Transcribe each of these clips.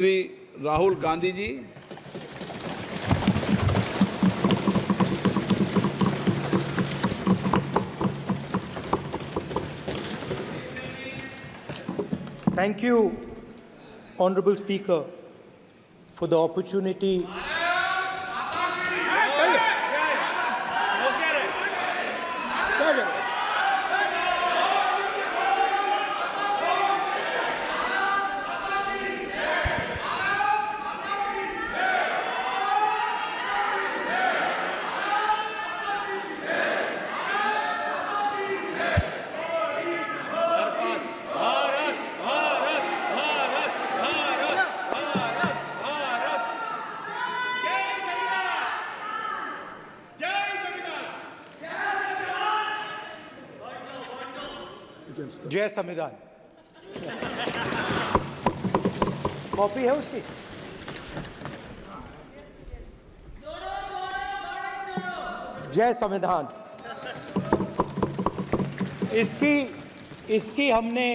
Shri Rahul Gandhi ji. Thank you, Honorable Speaker, for the opportunity. जय संविधान। Copy है उसकी? जय संविधान। इसकी हमने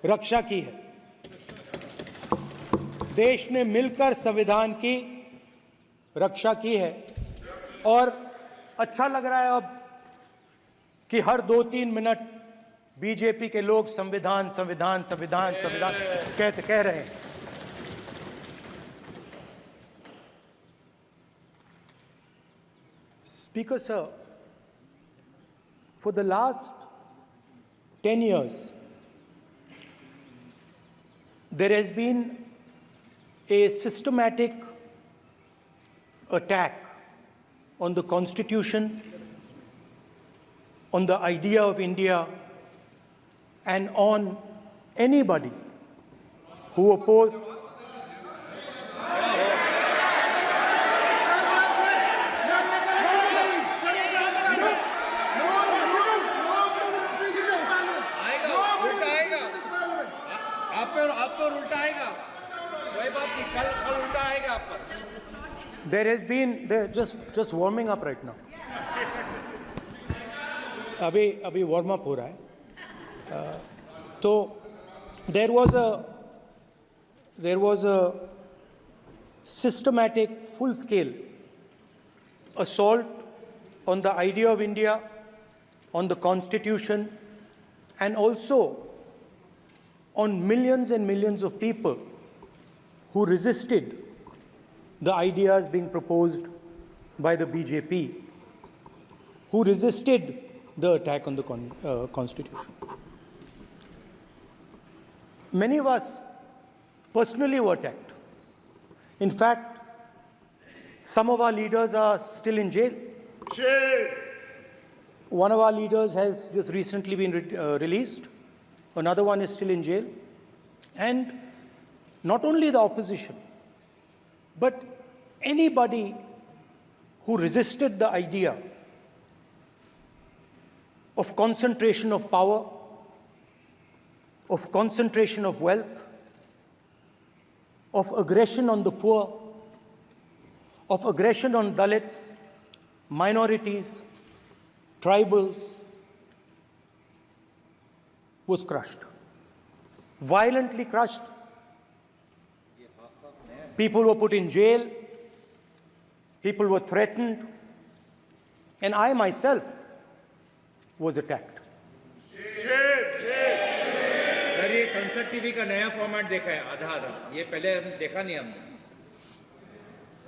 रक्षा की है। देश ने मिलकर संविधान की रक्षा की है और अच्छा लग रहा है अब कि हर 2-3 मिनट बीजेपी के लोग संविधान संविधान संविधान संविधान कह रहे हैं। Speaker sir, for the last 10 years, there has been a systematic attack on the Constitution, on the idea of India, and on anybody who opposed There has been just warming up right now. अभी warm up हो रहा है। तो there was a systematic, full-scale assault on the idea of India, on the Constitution, and also on millions and millions of people who resisted the ideas being proposed by the BJP, who resisted the attack on the Constitution. Many of us personally were attacked. In fact, some of our leaders are still in jail. One of our leaders has just recently been released. Another one is still in jail. And not only the opposition, but anybody who resisted the idea of concentration of power, of concentration of wealth, of aggression on the poor, of aggression on Dalits, minorities, tribals, was crushed, violently crushed. People were put in jail, people were threatened, and I myself was attacked. Sir ये संसद TV का नया format देखा है आधा ये पहले हम देखा नहीं हमने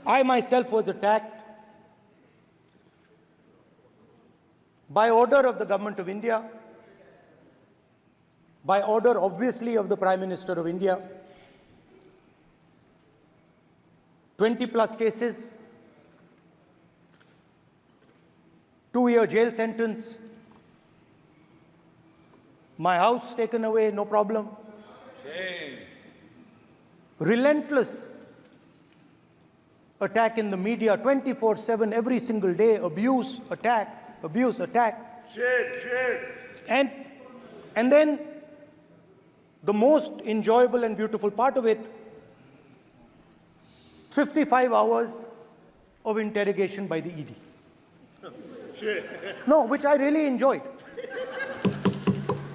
I myself was attacked by order of the government of India, by order obviously of the Prime Minister of India. 20 plus cases, 2-year jail sentence, my house taken away, no problem. Relentless attack in the media, 24/7, every single day, abuse, attack, abuse, attack. And then the most enjoyable and beautiful part of it, 55 hours of interrogation by the ED. No, which I really enjoyed.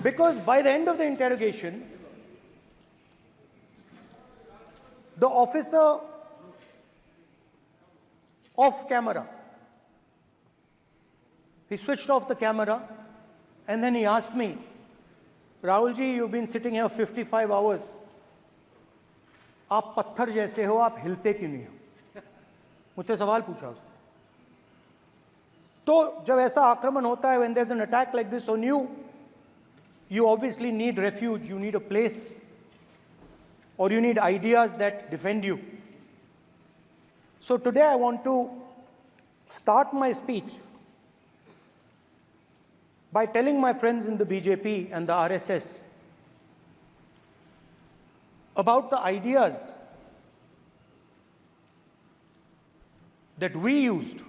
Because by the end of the interrogation, the officer off camera, he switched off the camera and then he asked me, Rahul ji, you've been sitting here 55 hours. आप पत्थर जैसे हो, आप हिलते क्यों नहीं हो? मुझसे सवाल पूछा उसने. तो जब ऐसा आक्रमण होता है, when there's an attack like this on you, you obviously need refuge, you need a place, or you need ideas that defend you. So today I want to start my speech by telling my friends in the BJP and the RSS about the ideas that we used,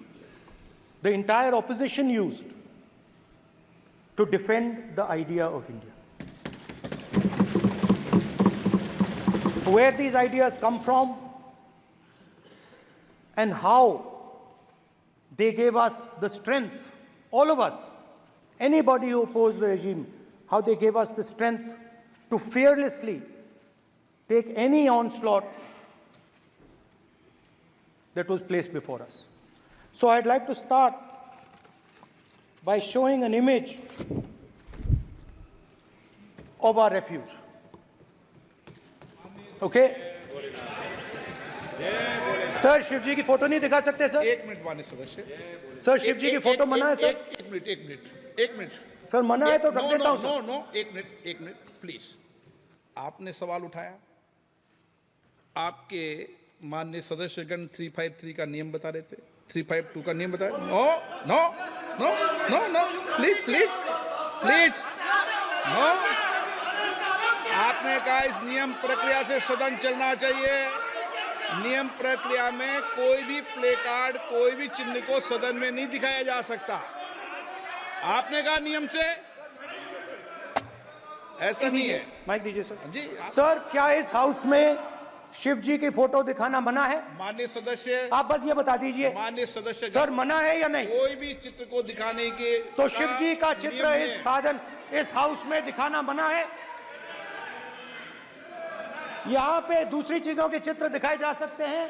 the entire opposition used, to defend the idea of India. Where these ideas come from and how they gave us the strength, all of us, anybody who opposed the regime, how they gave us the strength to fearlessly take any onslaught that was placed before us. So I'd like to start by showing an image of our refuge. Okay? Sir Shiv ji की photo नहीं दिखा सकते sir? एक minute माननीय सदस्य. Sir Shiv ji की photo मना है सर? एक मिनट सर मना है तो रख देता हूं सर. नो एक मिनट प्लीज. आपने सवाल उठाया, आपके माननीय सदस्यगण 353 का नियम बता रहे थे, 352 का नियम बताया. No please no. आपने कहा इस नियम प्रक्रिया से सदन चलना चाहिए. नियम प्रक्रिया में कोई भी प्ले कार्ड, कोई भी चिन्ह को सदन में नहीं दिखाया जा सकता. आपने कहा नियम से, ऐसा नहीं है. माइक दीजिए सर. जी सर क्या इस हाउस में शिव जी की फोटो दिखाना मना है? माननीय सदस्य, आप बस ये बता दीजिए. माननीय सदस्य सर मना है या नहीं? कोई भी चित्र को दिखाने के तो शिव जी का चित्र नियम इस है. साधन इस हाउस में दिखाना मना है? यहाँ पे दूसरी चीजों के चित्र दिखाए जा सकते हैं,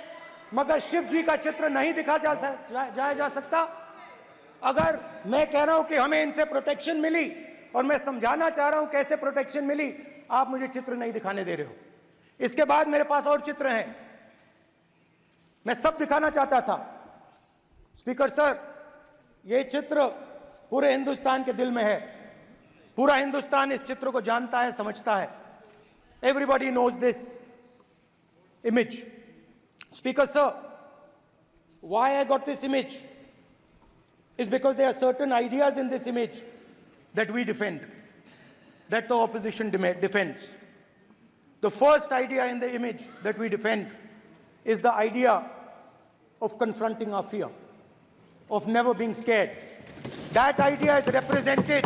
मगर शिव जी का चित्र नहीं दिखा जा सकता. अगर मैं कह रहा हूं कि हमें इनसे प्रोटेक्शन मिली और मैं समझाना चाह रहा हूं कैसे प्रोटेक्शन मिली, आप मुझे चित्र नहीं दिखाने दे रहे हो. इसके बाद मेरे पास और चित्र हैं, मैं सब दिखाना चाहता था. स्पीकर सर, ये चित्र पूरे हिंदुस्तान के दिल में है. पूरा हिंदुस्तान इस चित्र को जानता है, समझता है. Everybody knows this image. Speaker sir, why I got this image is because there are certain ideas in this image that we defend, that the opposition defends. The first idea in the image that we defend is the idea of confronting our fear, of never being scared. That idea is represented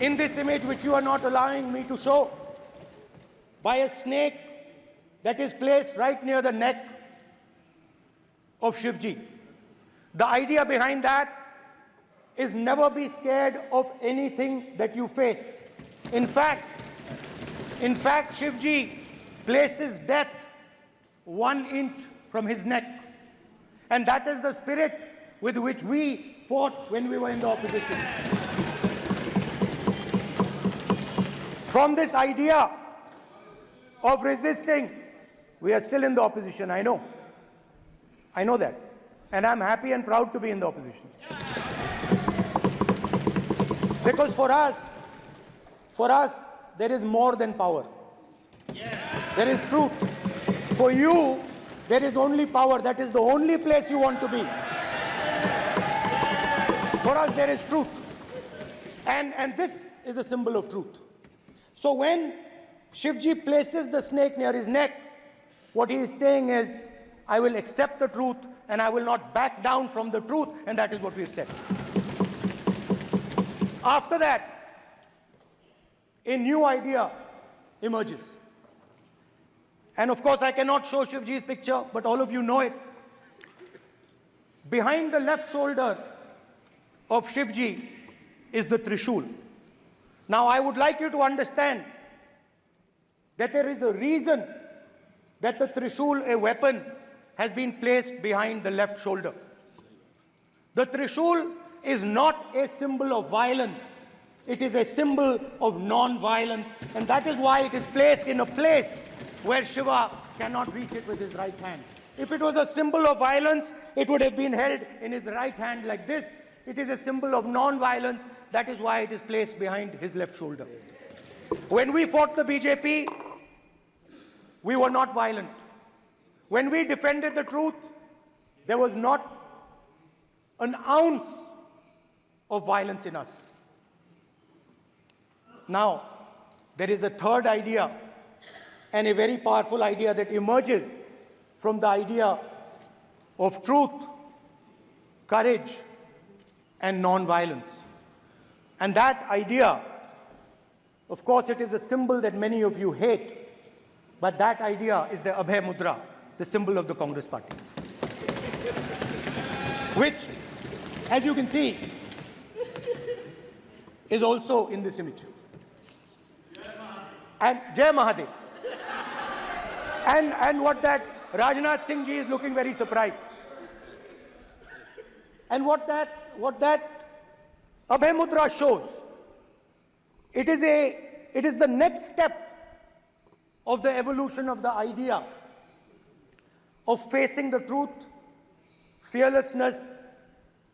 in this image, which you are not allowing me to show, by a snake that is placed right near the neck of Shivji. The idea behind that is never be scared of anything that you face. In fact, Shivji places death 1 inch from his neck. And that is the spirit with which we fought when we were in the opposition. From this idea of resisting, we are still in the opposition, I know. I know that. And I'm happy and proud to be in the opposition. Because for us, there is more than power. There is truth. For you, there is only power. That is the only place you want to be. For us, there is truth. And this is a symbol of truth. So when Shivji places the snake near his neck, what he is saying is, I will accept the truth and I will not back down from the truth, and that is what we have said. After that, a new idea emerges. And of course, I cannot show Shivji's picture, but all of you know it. Behind the left shoulder of Shivji is the Trishul. Now, I would like you to understand that there is a reason that the Trishul, a weapon, has been placed behind the left shoulder. The Trishul is not a symbol of violence. It is a symbol of non-violence, and that is why it is placed in a place where Shiva cannot reach it with his right hand. If it was a symbol of violence, it would have been held in his right hand like this. It is a symbol of non-violence. That is why it is placed behind his left shoulder. When we fought the BJP, we were not violent. When we defended the truth, there was not an ounce of violence in us. Now, there is a third idea, and a very powerful idea that emerges from the idea of truth, courage, and non-violence. And that idea, of course, it is a symbol that many of you hate, but that idea is the Abhay Mudra, the symbol of the Congress Party, which, as you can see, is also in this image. And Jai Mahadev. And what that Rajnath Singh ji is looking very surprised. And what that Abhay Mudra shows, it is the next step of the evolution of the idea of facing the truth, fearlessness,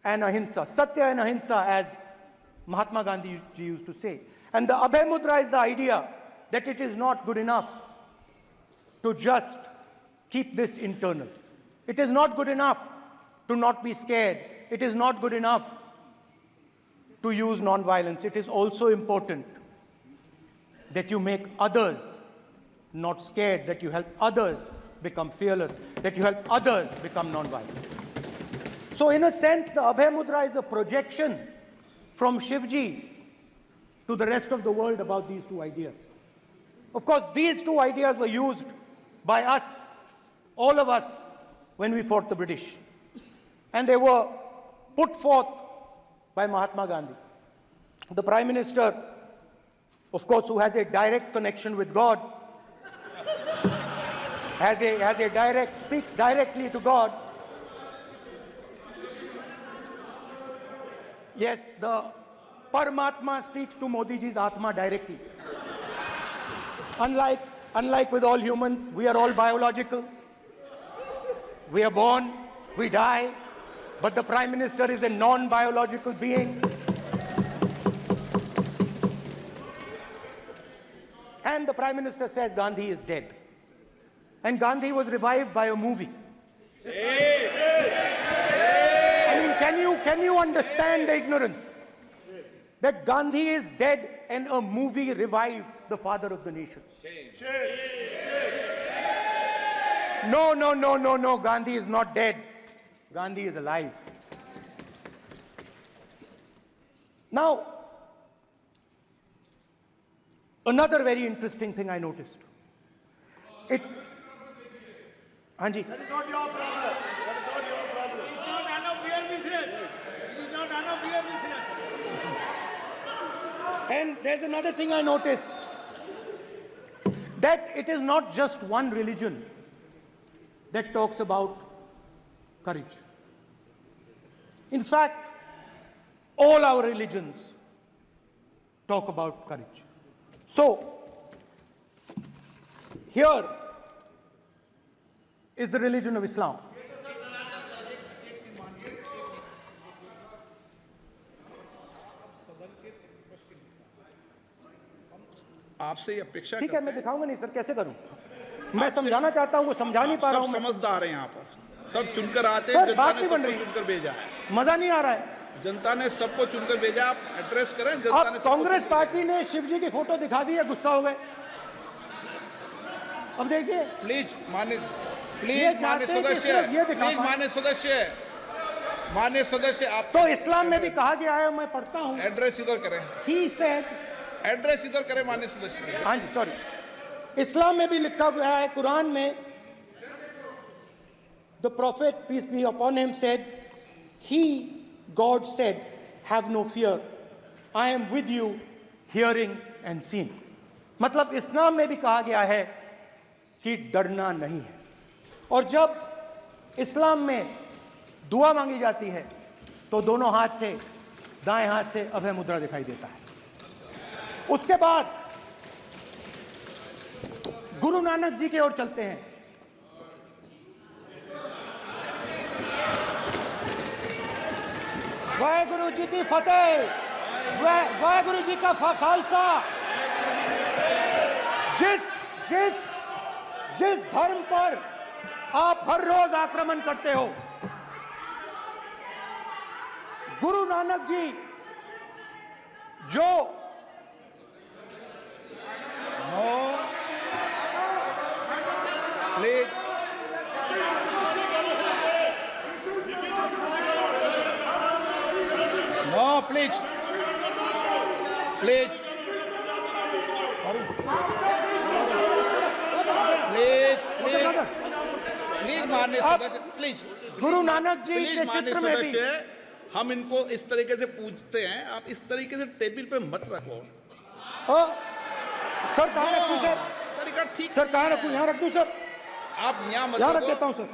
and ahimsa. Satya and ahimsa, as Mahatma Gandhi ji used to say. And the Abhay Mudra is the idea that it is not good enough to just keep this internal. It is not good enough to not be scared. It is not good enough to use non-violence. It is also important that you make others not scared, that you help others become fearless, that you help others become non-violent. So in a sense, the Abhay Mudra is a projection from Shivji to the rest of the world about these two ideas. Of course, these two ideas were used by us, all of us, when we fought the British. And they were put forth by Mahatma Gandhi. The Prime Minister, of course, who has a direct connection with God, speaks directly to God. Yes, the Paramatma speaks to Modi ji's Atma directly. Unlike with all humans, we are all biological. We are born, we die, but the Prime Minister is a non-biological being. And the Prime Minister says Gandhi is dead. And Gandhi was revived by a movie. I mean, can you understand the ignorance? That Gandhi is dead and a movie revived the father of the nation. No, Gandhi is not dead. Gandhi is alive. Now, another very interesting thing I noticed. Anji. That is not your problem. That is not your problem. It is not none of your business. It is not none of your business. And there's another thing I noticed. That it is not just one religion that talks about courage. In fact, all our religions talk about courage. So, here is the religion of Islam. आपसे ये अपेक्षा ठीक है, मैं दिखाऊंगा नहीं sir, कैसे करूं? मैं समझाना चाहता हूं, वो समझा नहीं पा रहा हूं। सब समझदार हैं यहाँ पर, सब चुनकर आते हैं। सर, बात नहीं बन रही, चुनकर भेजा है, मजा नहीं आ रहा है। जनता ने सबको चुनकर भेजा, आप एड्रेस करें। जनता ने कांग्रेस पार्टी ने शिवजी की फोटो दिखा दी है, गुस्सा हो गए। अब देखिए, प्लीज मान्य सदस्य आप तो इस्लाम में भी कहा गया है, मैं पढ़ता हूं, एड्रेस इधर करें। He said, एड्रेस इधर करें मान्य सदस्य। हाँ जी, सॉरी, इस्लाम में भी लिखा गया है, कुरान में, the prophet peace be upon him said, God said, have no fear, I am with you, hearing and seeing. मतलब इस्लाम में भी कहा गया है कि डरना नहीं है। और जब इस्लाम में दुआ मांगी जाती है तो दोनों हाथ से, दाएं हाथ से अभय मुद्रा दिखाई देता है। उसके बाद गुरु नानक जी की ओर चलते हैं। वाहेगुरु जी की फतेह, वाहेगुरु जी का खालसा। जिस धर्म पर आप हर रोज आक्रमण करते हो, गुरु नानक जी जो please no, please please please please please माननीय सदस्य, please Guru Nanak ji please के माननीय चित्र में भी सदस्य, हम इनको इस तरीके से पूछते हैं, आप इस तरीके से टेबल पे मत रखो। सर कहाँ रखूं सर? तरीका ठीक सर कहाँ नहीं रखूं? है। यहाँ रख दूं सर? आप यहाँ मत यहाँ रख रखो। देता हूं सर।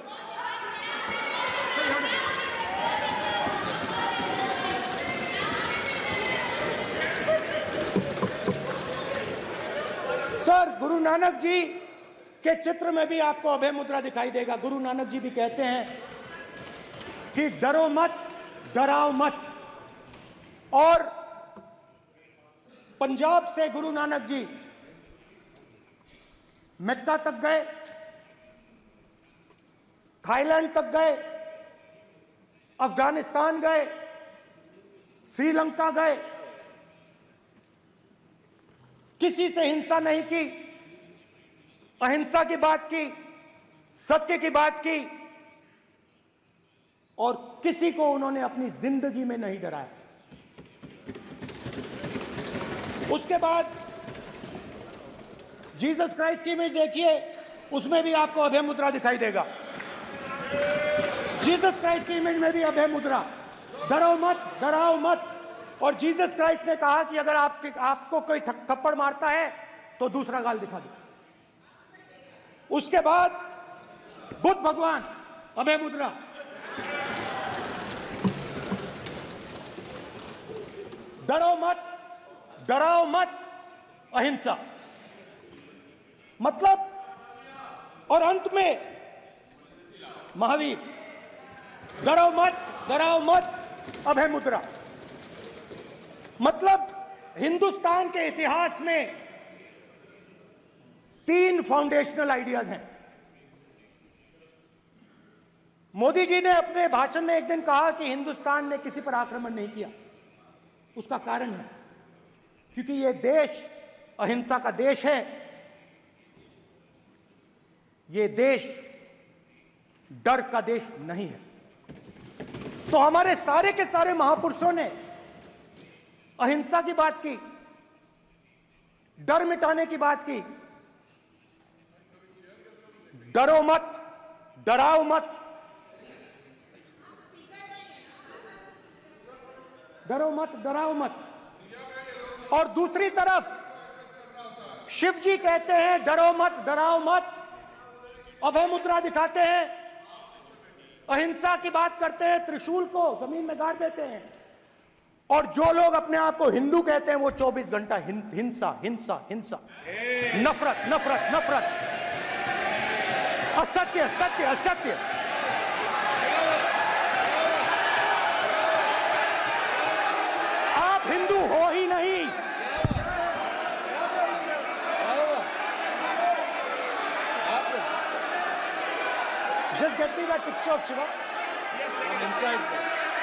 सर गुरु नानक जी के चित्र में भी आपको अभय मुद्रा दिखाई देगा। गुरु नानक जी भी कहते हैं कि डरो मत, डराओ मत। और पंजाब से गुरु नानक जी मक्का तक गए, थाईलैंड तक गए, अफगानिस्तान गए, श्रीलंका गए, किसी से हिंसा नहीं की, अहिंसा की बात की, सत्य की बात की, और किसी को उन्होंने अपनी जिंदगी में नहीं डराया। उसके बाद जीसस क्राइस्ट की इमेज देखिए, उसमें भी आपको अभय मुद्रा दिखाई देगा। जीसस क्राइस्ट की इमेज में भी अभय मुद्रा, डरो मत, डराओ मत। और जीसस क्राइस्ट ने कहा कि अगर आपको कोई थप्पड़ मारता है तो दूसरा गाल दिखा दो। उसके बाद बुद्ध भगवान, अभय मुद्रा। डरो मत, डराओ मत, अहिंसा। मतलब, और अंत में महावीर, डरो मत, डराओ मत, अभय मुद्रा। मतलब हिंदुस्तान के इतिहास में 3 फाउंडेशनल आइडियाज हैं। मोदी जी ने अपने भाषण में एक दिन कहा कि हिंदुस्तान ने किसी पर आक्रमण नहीं किया। उसका कारण है क्योंकि यह देश अहिंसा का देश है। यह देश डर का देश नहीं है। तो हमारे सारे के सारे महापुरुषों ने अहिंसा की बात की, डर मिटाने की बात की। डरो मत, डराओ मत, डरो मत, डराओ मत। और दूसरी तरफ शिव जी कहते हैं डरो मत, डराओ मत, अभय मुद्रा दिखाते हैं, अहिंसा की बात करते हैं, त्रिशूल को जमीन में गाड़ देते हैं। और जो लोग अपने आप को हिंदू कहते हैं वो 24 घंटा हिंसा, हिंसा, हिंसा, नफरत, नफरत, नफरत, असत्य, सत्य, असत्य। आप हिंदू हो ही नहीं। Just get me that picture of Shiva. inside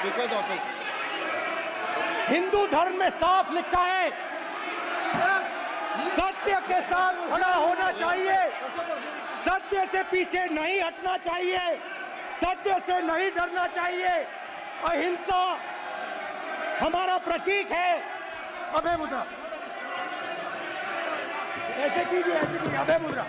because of his Hindu धर्म में साफ लिखा है, सत्य के साथ खड़ा होना चाहिए, सत्य से पीछे नहीं हटना चाहिए, सत्य से नहीं डरना चाहिए। अहिंसा हमारा प्रतीक है। अभय मुद्रा ऐसे कीजिए, ऐसे कीजिए, अभय मुद्रा।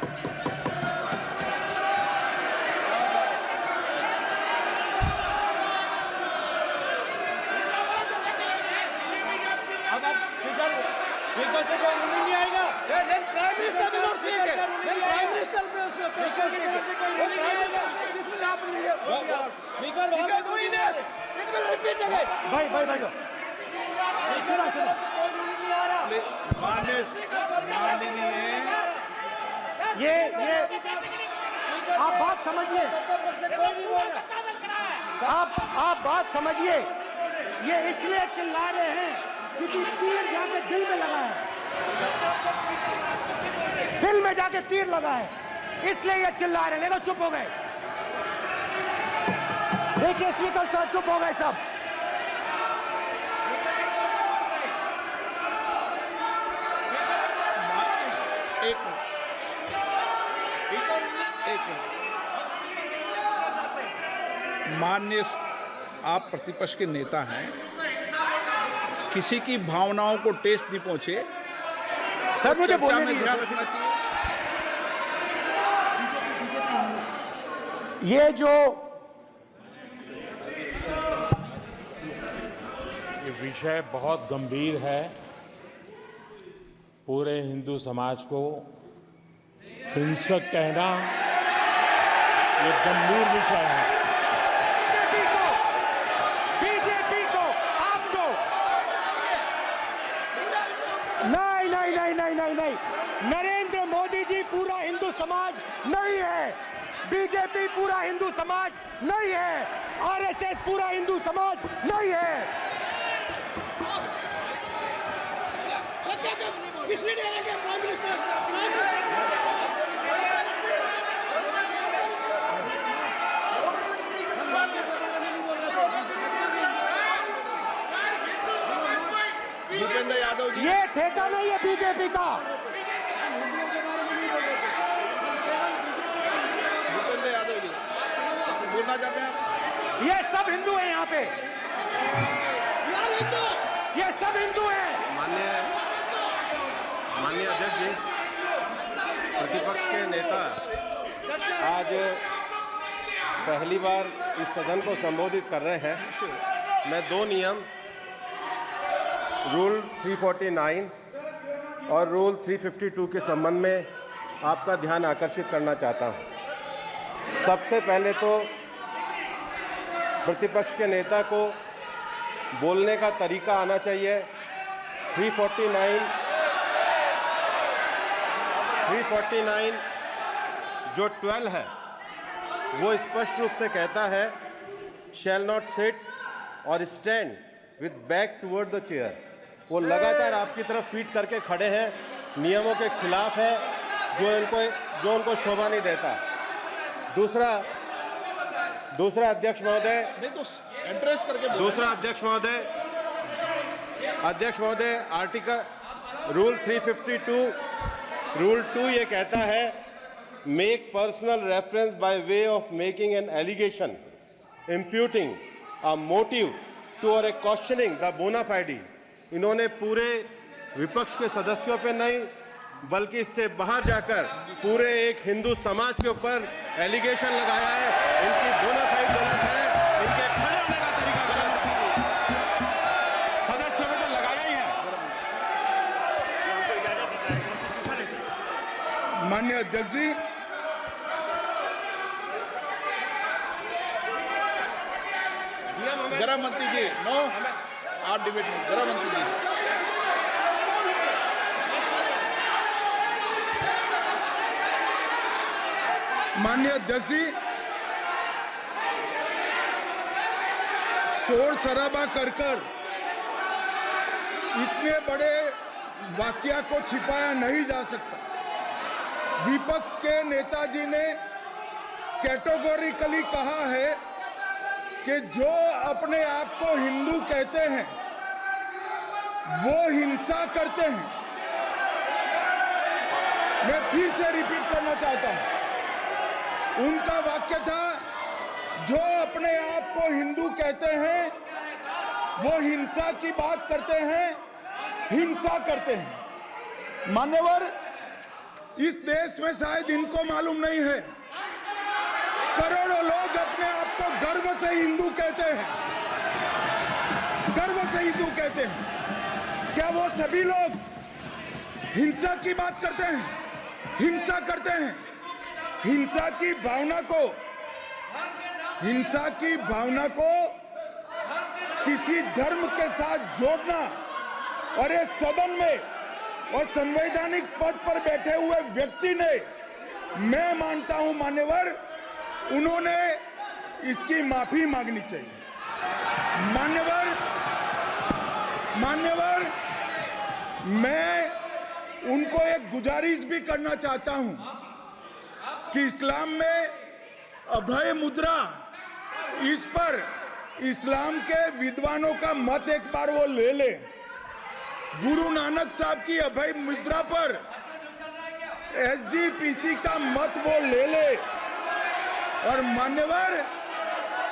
नहीं आएगा। Then Prime Minister will not speak. Then Prime Minister will speak. भाई भाई भाई भाई माननीय ये आप बात समझिए, आप बात समझिए। ये इसलिए चिल्ला रहे हैं क्योंकि तीर जाके दिल में लगा है, दिल में जाके तीर लगा है, इसलिए ये चिल्ला रहे हैं। देखो चुप हो गए, देखिए स्पीकर सर चुप हो गए सब। एक मिनट माननीय, आप प्रतिपक्ष के नेता हैं, किसी की भावनाओं को ठेस नहीं पहुंचे सर मुझे चर्चा बोलने में दीजिए। ध्यान रखना चाहिए। ये जो ये विषय बहुत गंभीर है, पूरे हिंदू समाज को हिंसक कहना ये गंभीर विषय है। बीजेपी को आपको नहीं, नरेंद्र मोदी जी पूरा हिंदू समाज नहीं है, बीजेपी पूरा हिंदू समाज नहीं है, आरएसएस पूरा हिंदू समाज नहीं है। भूपेंद्र यादव जी, ये ठेका नहीं है बीजेपी का। भूपेंद्र यादव जी बोलना चाहते हैं आप? ये सब हिंदू हैं यहाँ पे, ये सब हिंदू हैं। माननीय अध्यक्ष जी, प्रतिपक्ष के नेता आज पहली बार इस सदन को संबोधित कर रहे हैं। मैं दो नियम रूल 349 और रूल 352 के संबंध में आपका ध्यान आकर्षित करना चाहता हूं। सबसे पहले तो प्रतिपक्ष के नेता को बोलने का तरीका आना चाहिए। 349 जो 12 है वो स्पष्ट रूप से कहता है शैल नॉट सिट और stand with back toward the chair. वो लगातार आपकी तरफ पीठ करके खड़े हैं, नियमों के खिलाफ है, जो उनको शोभा नहीं देता। दूसरा अध्यक्ष महोदय, नहीं तो एड्रेस करके बोलो। दूसरा अध्यक्ष महोदय आर्टिकल रूल 352 रूल 2 ये कहता है make personal reference by way of making an allegation imputing a motive to और ए क्वेश्चनिंग द बोना फाइडी। इन्होंने पूरे विपक्ष के सदस्यों पे नहीं बल्कि इससे बाहर जाकर पूरे एक हिंदू समाज के ऊपर एलिगेशन लगाया है। इनकी बोना फाइड गलत है, इनके खड़े होने का तरीका गलत है। सदस्यों में तो लगाया ही है। माननीय अध्यक्ष जी, गृह मंत्री जी, नो आप डिबेट में गृह मंत्री जी। माननीय अध्यक्ष जी, शोर शराबा कर इतने बड़े वाकया को छिपाया नहीं जा सकता। विपक्ष के नेताजी ने कैटेगोरिकली कहा है कि जो अपने आप को हिंदू कहते हैं वो हिंसा करते हैं। मैं फिर से रिपीट करना चाहता हूं, उनका वाक्य था जो अपने आप को हिंदू कहते हैं वो हिंसा की बात करते हैं, हिंसा करते हैं। मान्यवर, इस देश में शायद इनको मालूम नहीं है, करोड़ों लोग अपने आप को गर्व से हिंदू कहते हैं, गर्व से हिंदू कहते हैं। क्या वो सभी लोग हिंसा की बात करते हैं, हिंसा करते हैं? हिंसा की भावना को किसी धर्म के साथ जोड़ना, और ये सदन में और संवैधानिक पद पर बैठे हुए व्यक्ति ने, मैं मानता हूं मान्यवर, उन्होंने इसकी माफी मांगनी चाहिए। मान्यवर, मैं उनको एक गुजारिश भी करना चाहता हूं कि इस्लाम में अभय मुद्रा, इस पर इस्लाम के विद्वानों का मत एक बार वो ले ले। गुरु नानक साहब की अभय मुद्रा पर SGPC का मत वो ले ले। और मान्यवर,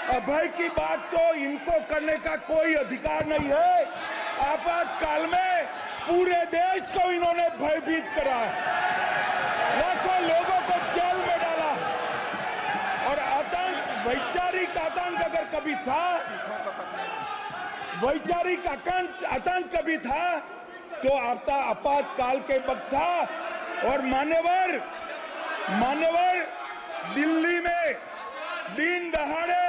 अभय की बात तो इनको करने का कोई अधिकार नहीं है। आपातकाल में पूरे देश को इन्होंने भयभीत करा है, लाखों लोगों को जेल में डाला। और आतंक, वैचारिक आतंक अगर कभी था, वैचारिक आतंक कभी था तो आपातकाल के वक्त था। और मान्यवर, दिल्ली में दिन दहाड़े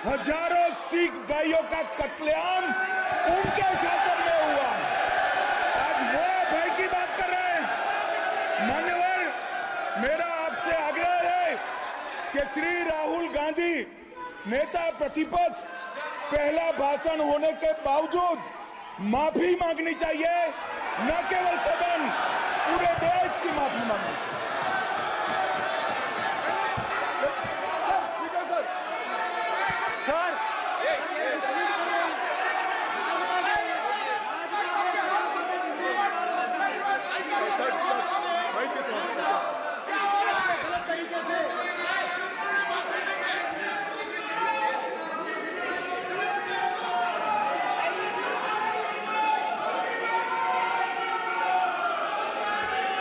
हजारों सिख भाइयों का कत्लेआम उनके शासन में हुआ। आज वो भय की बात कर रहे हैं। मान्यवर, मेरा आपसे आग्रह है कि श्री राहुल गांधी, नेता प्रतिपक्ष, पहला भाषण होने के बावजूद माफी मांगनी चाहिए। न केवल सदन, पूरे देश की माफी मांगनी चाहिए। सर,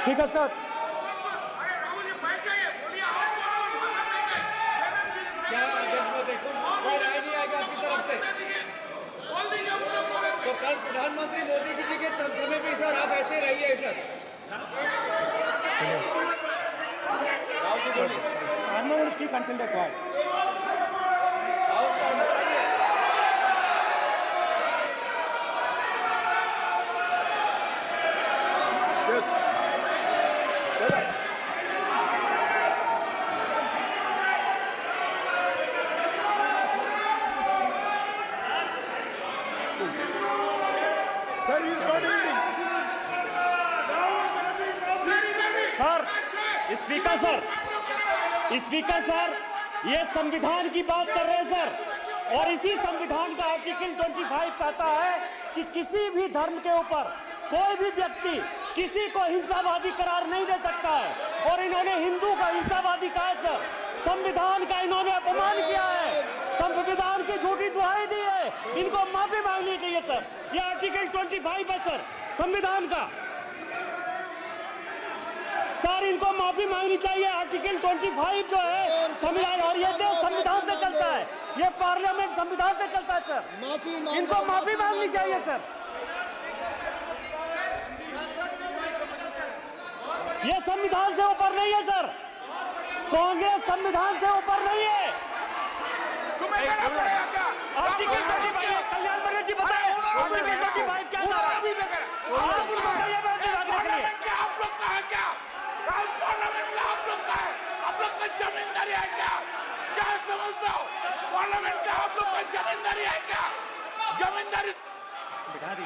स्पीकर साहब, तो कल प्रधानमंत्री मोदी जी के समय भी सर आप ऐसे रहिए sir. I'm not going to speak until they're quiet. Speaker sir, ये संविधान की बात कर रहे हैं सर, और इसी संविधान का आर्टिकल 25 कहता है कि किसी भी धर्म के ऊपर कोई भी व्यक्ति किसी को हिंसावादी करार नहीं दे सकता है। और इन्होंने हिंदू का हिंसावादी कहा है सर, संविधान का इन्होंने अपमान किया है, संविधान की झूठी दुहाई दी है, इनको माफी मांगनी चाहिए सर। ये आर्टिकल 25 है सर संविधान का, सर इनको माफी मांगनी चाहिए। आर्टिकल 25 जो है संविधान, और ये देश संविधान से चलता है, ये पार्लियामेंट संविधान से चलता है सर, इनको माफी मांगनी चाहिए सर। ये संविधान से ऊपर नहीं है सर, कांग्रेस संविधान से ऊपर नहीं है। आर्टिकल 25, कल्याण बनर्जी बताए आर्टिकल 25 क्या था? आप उनको कहिए आप लोग का जमींदारी है क्या समझते हो? पार्लियामेंट का आप लोग का जमींदारी है क्या? जमींदारी बिठा दी।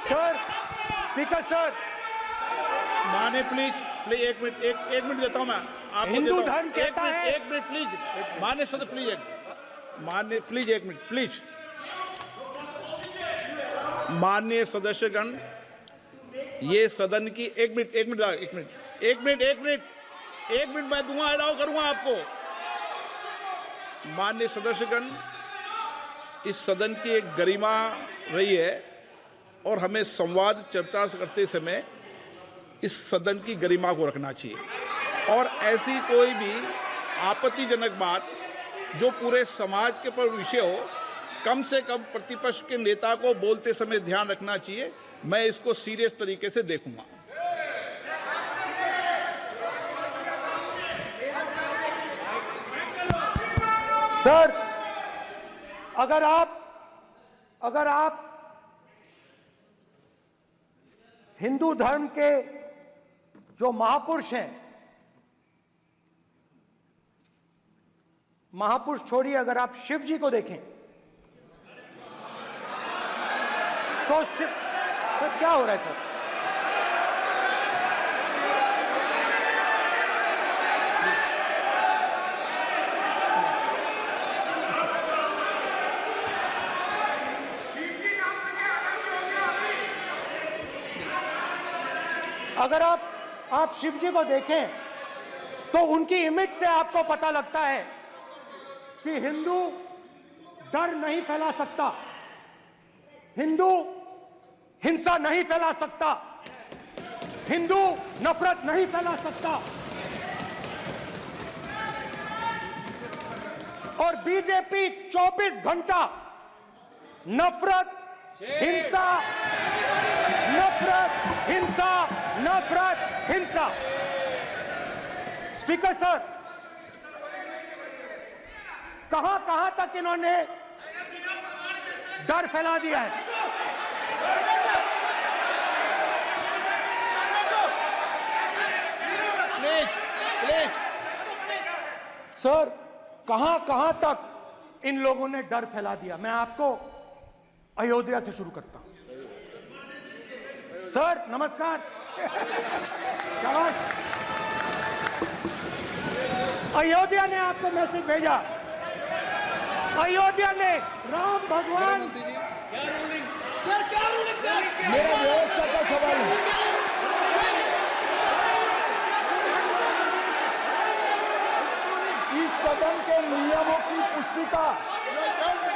सर, स्पीकर सर, माने प्लीज एक मिनट देता हूं मैं आपको। हिंदू धर्म कहता है, एक मिनट प्लीज माने सद प्लीज, मान्य प्लीज एक मिनट प्लीज। माननीय सदस्यगण, ये सदन की एक मिनट मैं दूंगा, अलाउ करूंगा आपको। माननीय सदस्यगण, इस सदन की एक गरिमा रही है और हमें संवाद चर्चा करते समय इस सदन की गरिमा को रखना चाहिए। और ऐसी कोई भी आपत्तिजनक बात जो पूरे समाज के पर विषय हो, कम से कम प्रतिपक्ष के नेता को बोलते समय ध्यान रखना चाहिए। मैं इसको सीरियस तरीके से देखूंगा। सर, अगर आप हिंदू धर्म के जो महापुरुष हैं, महापुरुष छोड़िए, अगर आप शिव जी को देखें तो क्या हो रहा है सर? अगर आप शिव जी को देखें तो उनकी इमेज से आपको पता लगता है कि हिंदू डर नहीं फैला सकता, हिंदू हिंसा नहीं फैला सकता, हिंदू नफरत नहीं फैला सकता। और बीजेपी 24 घंटा नफरत, हिंसा, नफरत, हिंसा, नफरत, हिंसा। स्पीकर सर, कहां तक इन्होंने डर फैला दिया है? सर, कहां तक इन लोगों ने डर फैला दिया? मैं आपको अयोध्या से शुरू करता हूं। सर नमस्कार, अयोध्या ने आपको मैसेज भेजा, अयोध्या ने राम भगवान। मेरा व्यवस्था का सवाल है। इस सदन के नियमों की पुस्तिका,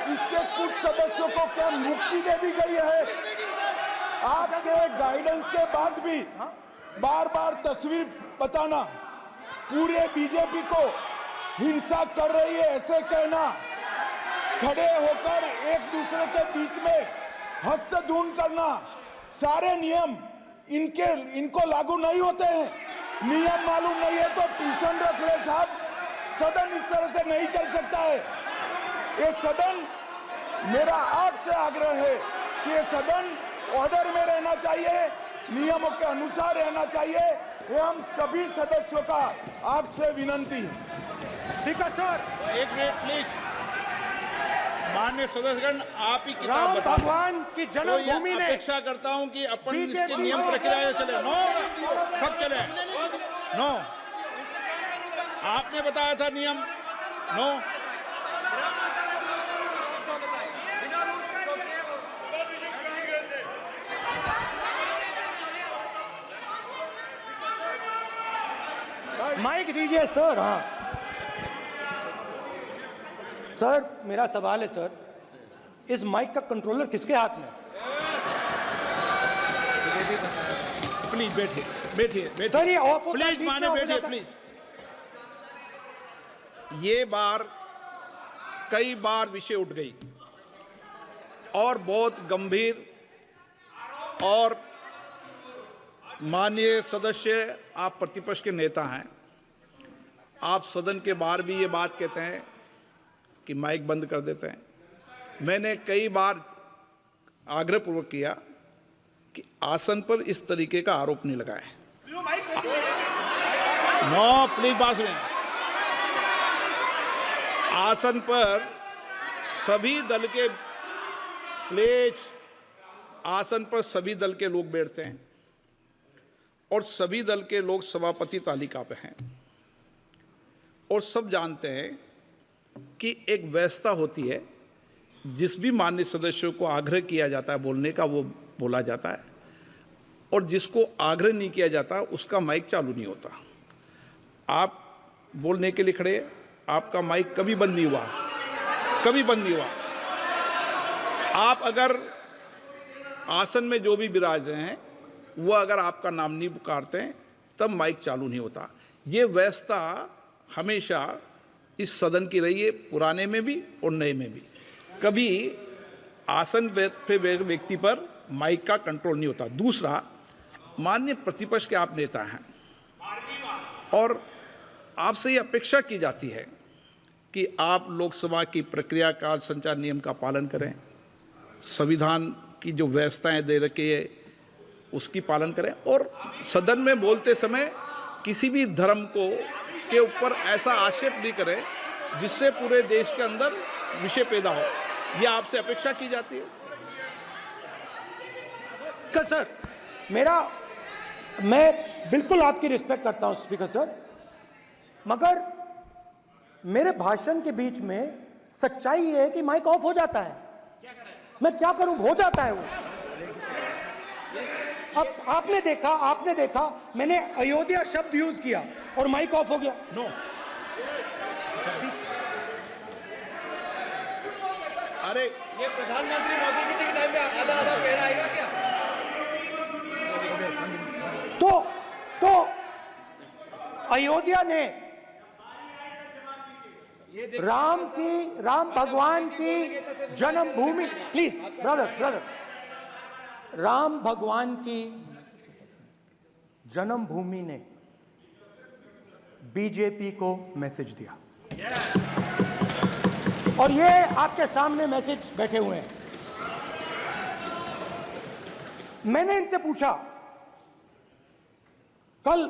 इससे कुछ सदस्यों को क्या मुक्ति दे दी गई है? आपके गाइडेंस के बाद भी बार बार तस्वीर बताना, पूरे बीजेपी को हिंसा कर रही है ऐसे कहना, खड़े होकर एक दूसरे के बीच में हस्तधून करना, सारे नियम इनको लागू नहीं होते हैं। नियम मालूम नहीं है तो ट्यूशन रख ले साहब, सदन इस तरह से नहीं चल सकता है। ये सदन, मेरा आपसे आग्रह है कि ये सदन ऑर्डर में रहना चाहिए, नियमों के अनुसार रहना चाहिए। ये हम सभी सदस्यों का आपसे विनंती है। स्पीकर सर, एक मिनट प्लीज। माननीय सदस्यगण, आप ही किताब राम बताओ। भगवान की जन्मभूमि तो ने, अपेक्षा करता हूं कि अपन इसके नियम प्रक्रिया चले। नो, सब चले। नो, आपने बताया था नियम। नो, माइक दीजिए सर। हाँ सर, मेरा सवाल है सर, इस माइक का कंट्रोलर किसके हाथ में? प्लीज बैठिए। सर ये ऑफ होता है, प्लीज बीच में माने ऑफ हो बैठिए जाता है। प्लीज। ये बार कई बार विषय उठ गई और बहुत गंभीर, और माननीय सदस्य, आप प्रतिपक्ष के नेता हैं, आप सदन के बाहर भी ये बात कहते हैं कि माइक बंद कर देते हैं। मैंने कई बार आग्रहपूर्वक किया कि आसन पर इस तरीके का आरोप नहीं लगाएं। नो, प्लीज बात सुनिए। आसन पर सभी दल के, प्लीज, आसन पर सभी दल के लोग बैठते हैं और सभी दल के लोग सभापति तालिका पे हैं, और सब जानते हैं कि एक व्यवस्था होती है, जिस भी माननीय सदस्यों को आग्रह किया जाता है बोलने का वो बोला जाता है, और जिसको आग्रह नहीं किया जाता उसका माइक चालू नहीं होता। आप बोलने के लिए खड़े, आपका माइक कभी बंद नहीं हुआ, कभी बंद नहीं हुआ। आप अगर आसन में जो भी विराज रहे हैं वो अगर आपका नाम नहीं पुकारते हैं तब माइक चालू नहीं होता। ये व्यवस्था हमेशा इस सदन की रही है, पुराने में भी और नए में भी। कभी आसन पे व्यक्ति पर माइक का कंट्रोल नहीं होता। दूसरा, माननीय प्रतिपक्ष के आप नेता हैं और आपसे ये अपेक्षा की जाती है कि आप लोकसभा की प्रक्रिया का संचार नियम का पालन करें, संविधान की जो व्यवस्थाएं दे रखी है उसकी पालन करें, और सदन में बोलते समय किसी भी धर्म को के ऊपर ऐसा आक्षेप नहीं करें जिससे पूरे देश के अंदर विषय पैदा हो। यह आपसे अपेक्षा की जाती है। सर, मैं बिल्कुल आपकी रिस्पेक्ट करता हूं स्पीकर सर, मगर मेरे भाषण के बीच में सच्चाई ये है कि माइक ऑफ हो जाता है। मैं क्या करूं, हो जाता है वो। अब आपने देखा मैंने अयोध्या शब्द यूज किया और माइक ऑफ हो गया। नो, अरे ये प्रधानमंत्री मोदी जी के टाइम में आधा कह रहा है क्या? तो अयोध्या ने राम भगवान की जन्मभूमि, प्लीज ब्रदर, राम भगवान की जन्मभूमि ने बीजेपी को मैसेज दिया, और ये आपके सामने मैसेज बैठे हुए हैं। मैंने इनसे पूछा, कल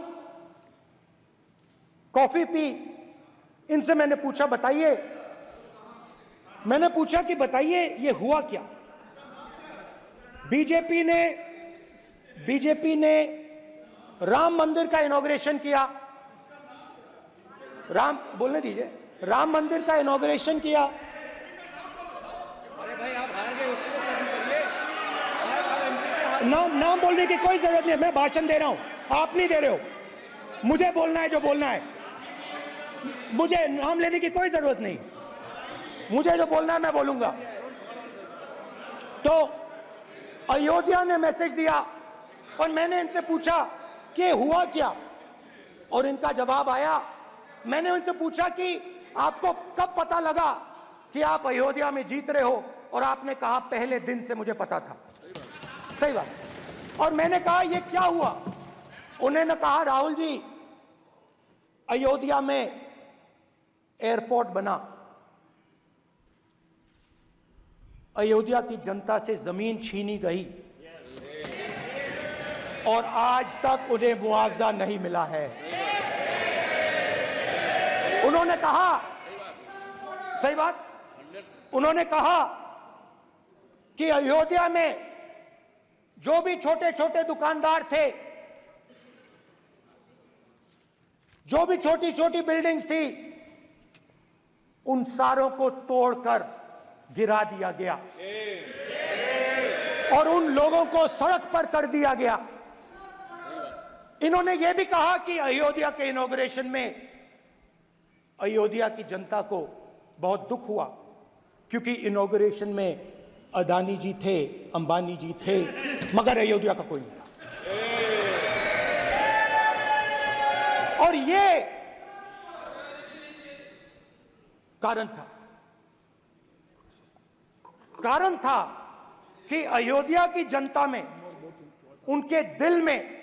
कॉफी पी, इनसे मैंने पूछा बताइए ये हुआ क्या। बीजेपी ने राम मंदिर का इनॉग्रेशन किया, बोलने दीजिए, राम मंदिर का इनॉग्रेशन किया। अरे भाई आप हार गए, उसको सहन करिए। नाम बोलने की कोई जरूरत नहीं है, मैं भाषण दे रहा हूं, आप नहीं दे रहे हो। मुझे बोलना है जो बोलना है, मुझे नाम लेने की कोई जरूरत नहीं, मुझे जो बोलना है मैं बोलूंगा। तो अयोध्या ने मैसेज दिया और मैंने इनसे पूछा कि हुआ क्या, और इनका जवाब आया। मैंने उनसे पूछा कि आपको कब पता लगा कि आप अयोध्या में जीत रहे हो, और आपने कहा पहले दिन से मुझे पता था। सही बात। और मैंने कहा ये क्या हुआ, उन्होंने कहा राहुल जी अयोध्या में एयरपोर्ट बना, अयोध्या की जनता से जमीन छीनी गई और आज तक उन्हें मुआवजा नहीं मिला है। उन्होंने कहा, सही बात, उन्होंने कहा कि अयोध्या में जो भी छोटे छोटे दुकानदार थे, जो भी छोटी छोटी बिल्डिंग्स थी, उन सारों को तोड़कर गिरा दिया गया और उन लोगों को सड़क पर कर दिया गया। इन्होंने यह भी कहा कि अयोध्या के इनॉग्रेशन में अयोध्या की जनता को बहुत दुख हुआ, क्योंकि इनॉग्रेशन में अदानी जी थे, अंबानी जी थे, मगर अयोध्या का कोई नहीं था। और ये कारण था कि अयोध्या की जनता में, उनके दिल में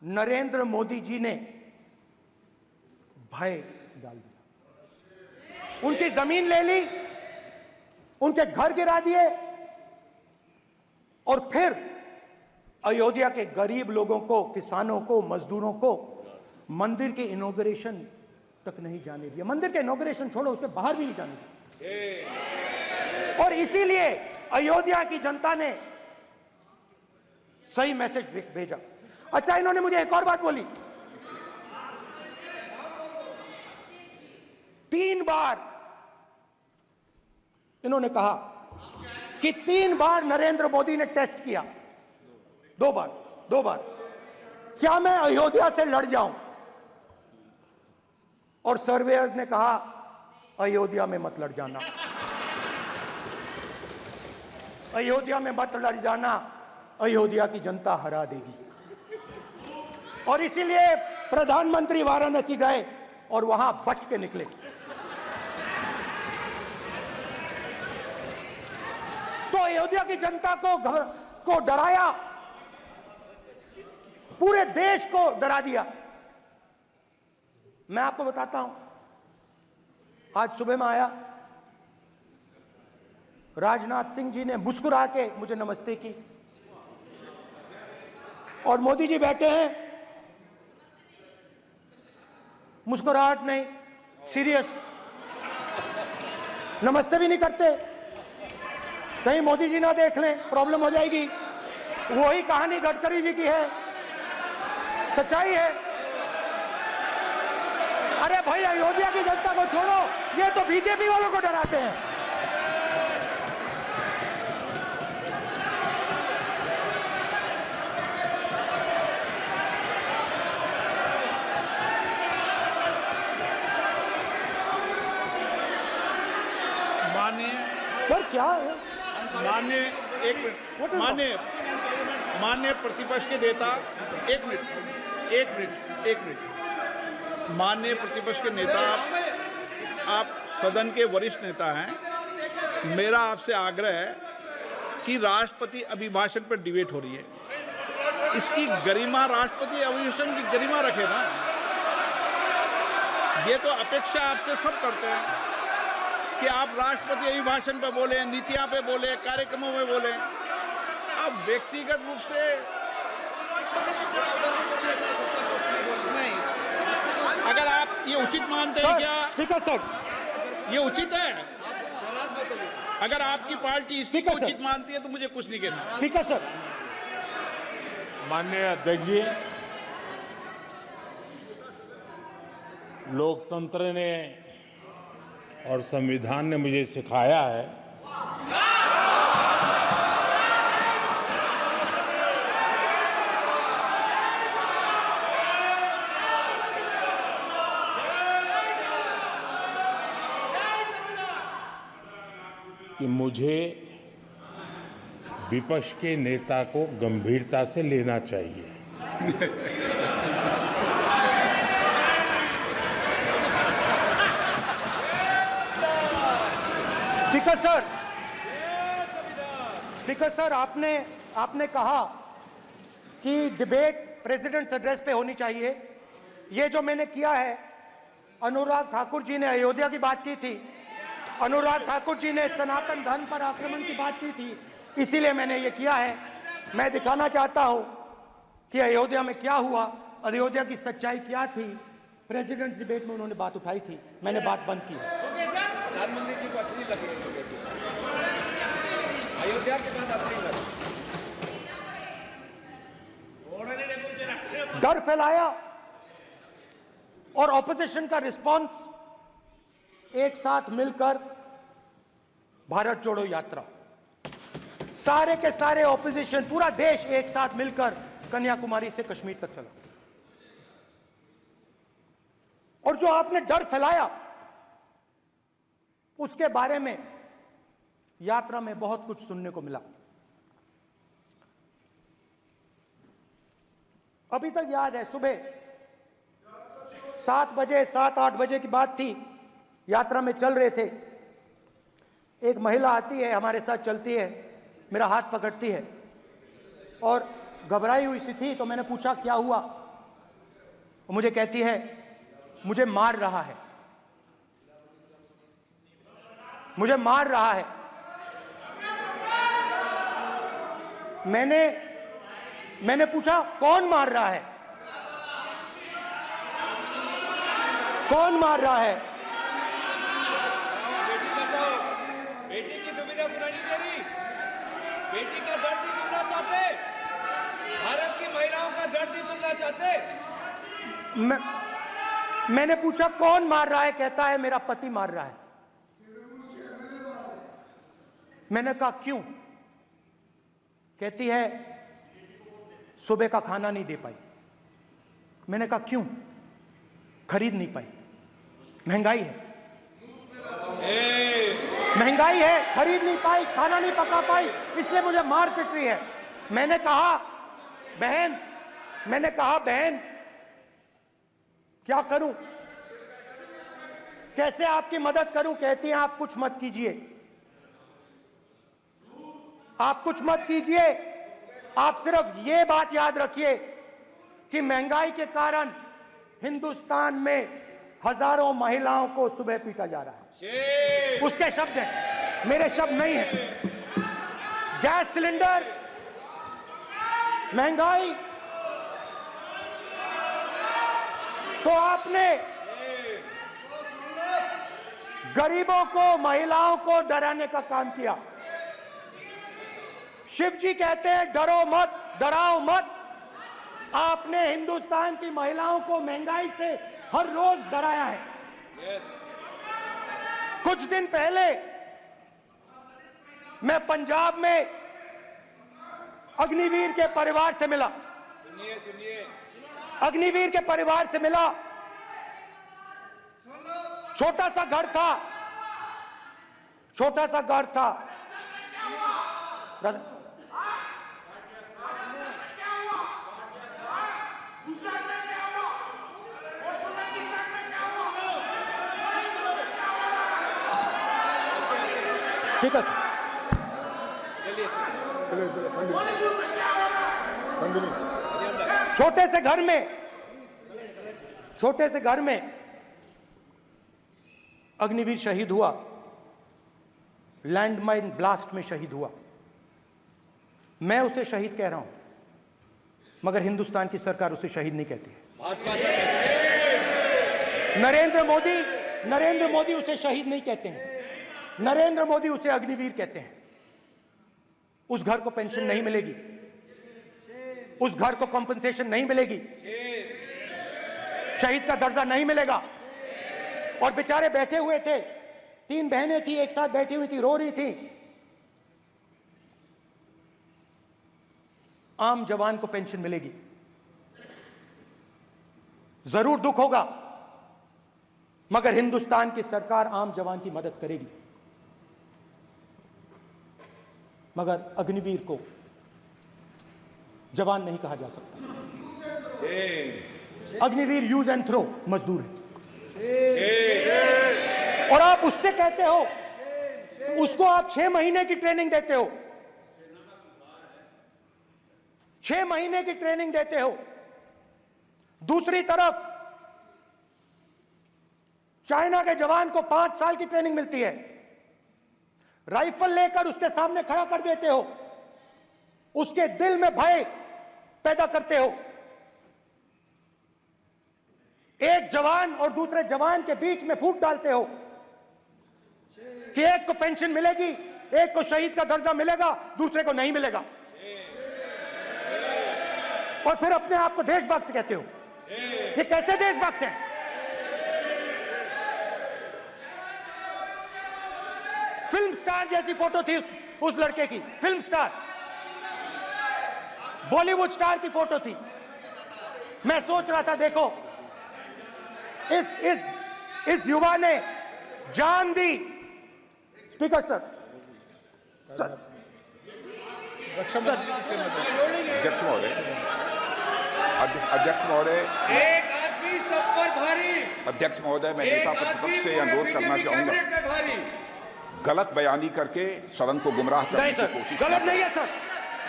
नरेंद्र मोदी जी ने भय डाल दिया। उनकी जमीन ले ली, उनके घर गिरा दिए, और फिर अयोध्या के गरीब लोगों को, किसानों को, मजदूरों को मंदिर के इनॉग्रेशन तक नहीं जाने दिया। मंदिर के इनॉग्रेशन छोड़ो, उसके बाहर भी नहीं जाने दिया। और इसीलिए अयोध्या की जनता ने सही मैसेज भेजा। अच्छा, इन्होंने मुझे एक और बात बोली, 3 बार इन्होंने कहा कि 3 बार नरेंद्र मोदी ने टेस्ट किया, 2 बार क्या मैं अयोध्या से लड़ जाऊं, और सर्वेयर्स ने कहा अयोध्या में मत लड़ जाना, अयोध्या में मत लड़ जाना, अयोध्या की जनता हरा देगी। और इसीलिए प्रधानमंत्री वाराणसी गए और वहां बच के निकले। तो अयोध्या की जनता को डराया, पूरे देश को डरा दिया। मैं आपको बताता हूं, आज सुबह में आया, राजनाथ सिंह जी ने मुस्कुरा के मुझे नमस्ते की, और मोदी जी बैठे हैं, मुस्कुराहट नहीं, सीरियस, नमस्ते भी नहीं करते। कहीं मोदी जी ना देख लें, प्रॉब्लम हो जाएगी। वही कहानी गडकरी जी की है, सच्चाई है। अरे भाई, अयोध्या की जनता को छोड़ो, ये तो बीजेपी वालों को डराते हैं। माननीय सर क्या है? माननीय एक मिनट, माननीय प्रतिपक्ष के नेता, एक मिनट, माननीय प्रतिपक्ष के नेता, आप सदन के वरिष्ठ नेता हैं। मेरा आपसे आग्रह है कि राष्ट्रपति अभिभाषण पर डिबेट हो रही है, इसकी गरिमा, राष्ट्रपति अभिभाषण की गरिमा रखे ना। ये तो अपेक्षा आपसे सब करते हैं कि आप राष्ट्रपति अभिभाषण पे बोले, नीतियां पे बोले, कार्यक्रमों में बोले। आप व्यक्तिगत रूप से नहीं, अगर आप ये उचित मानते हैं क्या? स्पीकर सर, ये उचित है? अगर आपकी पार्टी इसको उचित मानती है तो मुझे कुछ नहीं कहना। स्पीकर सर, माननीय अध्यक्ष जी, लोकतंत्र ने और संविधान ने मुझे सिखाया है कि मुझे विपक्ष के नेता को गंभीरता से लेना चाहिए। स्पीकर सर, आपने कहा कि डिबेट प्रेसिडेंट्स एड्रेस पे होनी चाहिए। ये जो मैंने किया है, अनुराग ठाकुर जी ने अयोध्या की बात की थी, अनुराग ठाकुर जी ने सनातन धर्म पर आक्रमण की बात की थी, इसीलिए मैंने ये किया है। मैं दिखाना चाहता हूं कि अयोध्या में क्या हुआ, अयोध्या की सच्चाई क्या थी। प्रेसिडेंट्स डिबेट में उन्होंने बात उठाई थी, मैंने बात बंद की। प्रधानमंत्री जी को अच्छी लगी अयोध्या के बाद अच्छी लगी, डर फैलाया और ऑपोजिशन का रिस्पांस एक साथ मिलकर भारत जोड़ो यात्रा, सारे के सारे ऑपोजिशन, पूरा देश एक साथ मिलकर कन्याकुमारी से कश्मीर तक चला। और जो आपने डर फैलाया, उसके बारे में यात्रा में बहुत कुछ सुनने को मिला। अभी तक याद है, सुबह 7 बजे, 7-8 बजे की बात थी, यात्रा में चल रहे थे। एक महिला आती है, हमारे साथ चलती है, मेरा हाथ पकड़ती है और घबराई हुई सी थी। तो मैंने पूछा क्या हुआ, और मुझे कहती है मुझे मार रहा है, मुझे मार रहा है। मैंने पूछा कौन मार रहा है, कौन मार रहा है? बेटी बचाओ, बेटी की दुविधा सुनाई नहीं दे रही, बेटी का दर्द नहीं सुनना चाहते, भारत की महिलाओं का दर्द नहीं सुनना चाहते। मैंने पूछा कौन मार रहा है, कहता है मेरा पति मार रहा है। मैंने कहा क्यों? कहती है सुबह का खाना नहीं दे पाई। मैंने कहा क्यों? खरीद नहीं पाई, महंगाई है, महंगाई है, खरीद नहीं पाई, खाना नहीं पका पाई, इसलिए मुझे मार पिट रही है। मैंने कहा बहन क्या करूं, कैसे आपकी मदद करूं? कहती हैं आप कुछ मत कीजिए, आप कुछ मत कीजिए, आप सिर्फ ये बात याद रखिए कि महंगाई के कारण हिंदुस्तान में हजारों महिलाओं को सुबह पीटा जा रहा है। उसके शब्द हैं, मेरे शब्द नहीं हैं। गैस सिलेंडर, महंगाई, तो आपने गरीबों को, महिलाओं को डराने का काम किया। शिव जी कहते हैं डरो मत, डराओ मत। आपने हिंदुस्तान की महिलाओं को महंगाई से हर रोज डराया है। कुछ दिन पहले मैं पंजाब में अग्निवीर के परिवार से मिला। सुनिए अग्निवीर के परिवार से मिला। छोटा सा घर था, छोटा सा घर था। ठीक है छोटे से घर में अग्निवीर शहीद हुआ, लैंडमाइन ब्लास्ट में शहीद हुआ। मैं उसे शहीद कह रहा हूं, मगर हिंदुस्तान की सरकार उसे शहीद नहीं कहती है। नरेंद्र मोदी उसे शहीद नहीं कहते हैं। नरेंद्र मोदी उसे अग्निवीर कहते हैं। उस घर को पेंशन नहीं मिलेगी, उस घर को कॉम्पनसेशन नहीं मिलेगी, शहीद का दर्जा नहीं मिलेगा। और बेचारे बैठे हुए थे, 3 बहनें थी, एक साथ बैठी हुई थी, रो रही थी। आम जवान को पेंशन मिलेगी, जरूर दुख होगा, मगर हिंदुस्तान की सरकार आम जवान की मदद करेगी। मगर अग्निवीर को जवान नहीं कहा जा सकता। अग्निवीर यूज एंड थ्रो मजदूर है। और आप उससे कहते हो, उसको आप 6 महीने की ट्रेनिंग देते हो, 6 महीने की ट्रेनिंग देते हो। दूसरी तरफ चाइना के जवान को 5 साल की ट्रेनिंग मिलती है। राइफल लेकर उसके सामने खड़ा कर देते हो, उसके दिल में भय पैदा करते हो। एक जवान और दूसरे जवान के बीच में फूट डालते हो कि एक को पेंशन मिलेगी, एक को शहीद का दर्जा मिलेगा, दूसरे को नहीं मिलेगा। और फिर अपने आप को देशभक्त कहते हो। ये कैसे देशभक्त हैं? फिल्म स्टार जैसी फोटो थी उस लड़के की, फिल्म स्टार, बॉलीवुड स्टार की फोटो थी। मैं सोच रहा था, देखो इस युवा ने जान दी। स्पीकर सर, अध्यक्ष महोदय, एक आदमी सब पर भारी। अध्यक्ष महोदय, मैं नेता प्रतिपक्ष से अनुरोध करना चाहूंगा, गलत बयानी करके सदन को गुमराह करने की कोशिश गलत नहीं है सर,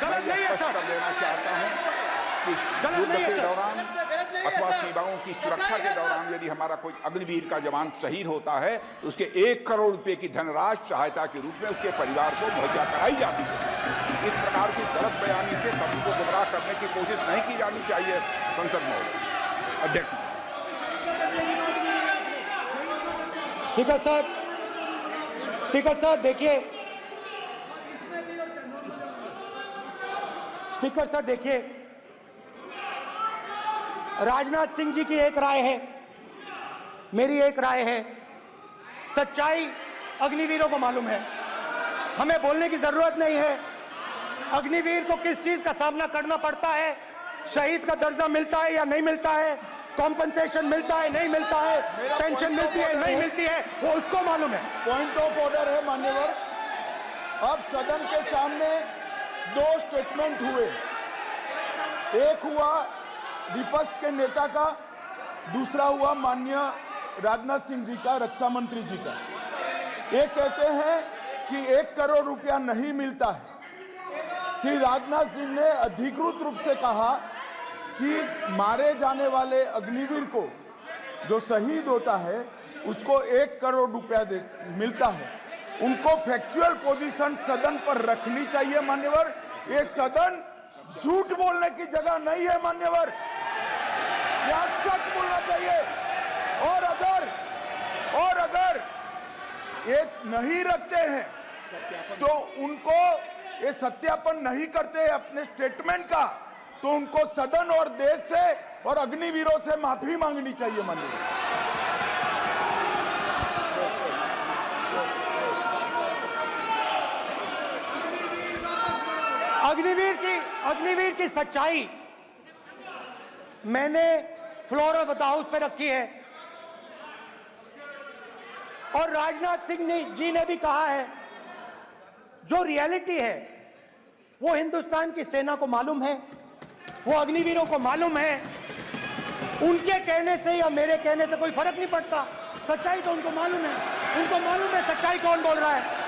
गलत नहीं है सर। कर देना चाहता हूं कि युद्ध के दौरान अथवा सीमाओं की सुरक्षा के दौरान यदि हमारा कोई अग्निवीर का जवान शहीद होता है तो उसके 1 करोड़ रुपए की धनराशि सहायता के रूप में उसके परिवार को मुहैया कराई जाती है। इस प्रकार की गलत बयानी से सभी को गुमराह करने की कोशिश नहीं की जानी चाहिए। संसद महोदय, अध्यक्ष। स्पीकर सर, स्पीकर सर देखिए, स्पीकर सर देखिए, राजनाथ सिंह जी की एक राय है, मेरी एक राय है। सच्चाई अग्निवीरों को मालूम है, हमें बोलने की जरूरत नहीं है। अग्निवीर को किस चीज का सामना करना पड़ता है, शहीद का दर्जा मिलता है या नहीं मिलता है, कॉम्पनसेशन मिलता है नहीं मिलता है, पेंशन मिलती है नहीं मिलती है, वो उसको मालूम है। पॉइंट ऑफ ऑर्डर है मान्यवर। अब सदन के सामने 2 स्टेटमेंट हुए, एक हुआ विपक्ष के नेता का, दूसरा हुआ माननीय राजनाथ सिंह जी का, रक्षा मंत्री जी का। ये कहते हैं कि 1 करोड़ रुपया नहीं मिलता है। श्री राजनाथ सिंह ने अधिकृत रूप से कहा कि मारे जाने वाले अग्निवीर को जो शहीद होता है उसको 1 करोड़ रुपया मिलता है। उनको फैक्चुअल पोजीशन सदन पर रखनी चाहिए मान्यवर। ये सदन झूठ बोलने की जगह नहीं है मान्यवर, यहां सच बोलना चाहिए। और अगर ये नहीं रखते हैं तो उनको ये सत्यापन नहीं करते अपने स्टेटमेंट का, तो उनको सदन और देश से और अग्निवीरों से माफी मांगनी चाहिए माननीय। अग्निवीर की सच्चाई मैंने फ्लोर ऑफ द हाउस पे रखी है और राजनाथ सिंह जी ने भी कहा है, जो रियलिटी है वो हिंदुस्तान की सेना को मालूम है, वो अग्निवीरों को मालूम है। उनके कहने से या मेरे कहने से कोई फर्क नहीं पड़ता, सच्चाई तो उनको मालूम है। उनको मालूम है सच्चाई कौन बोल रहा है।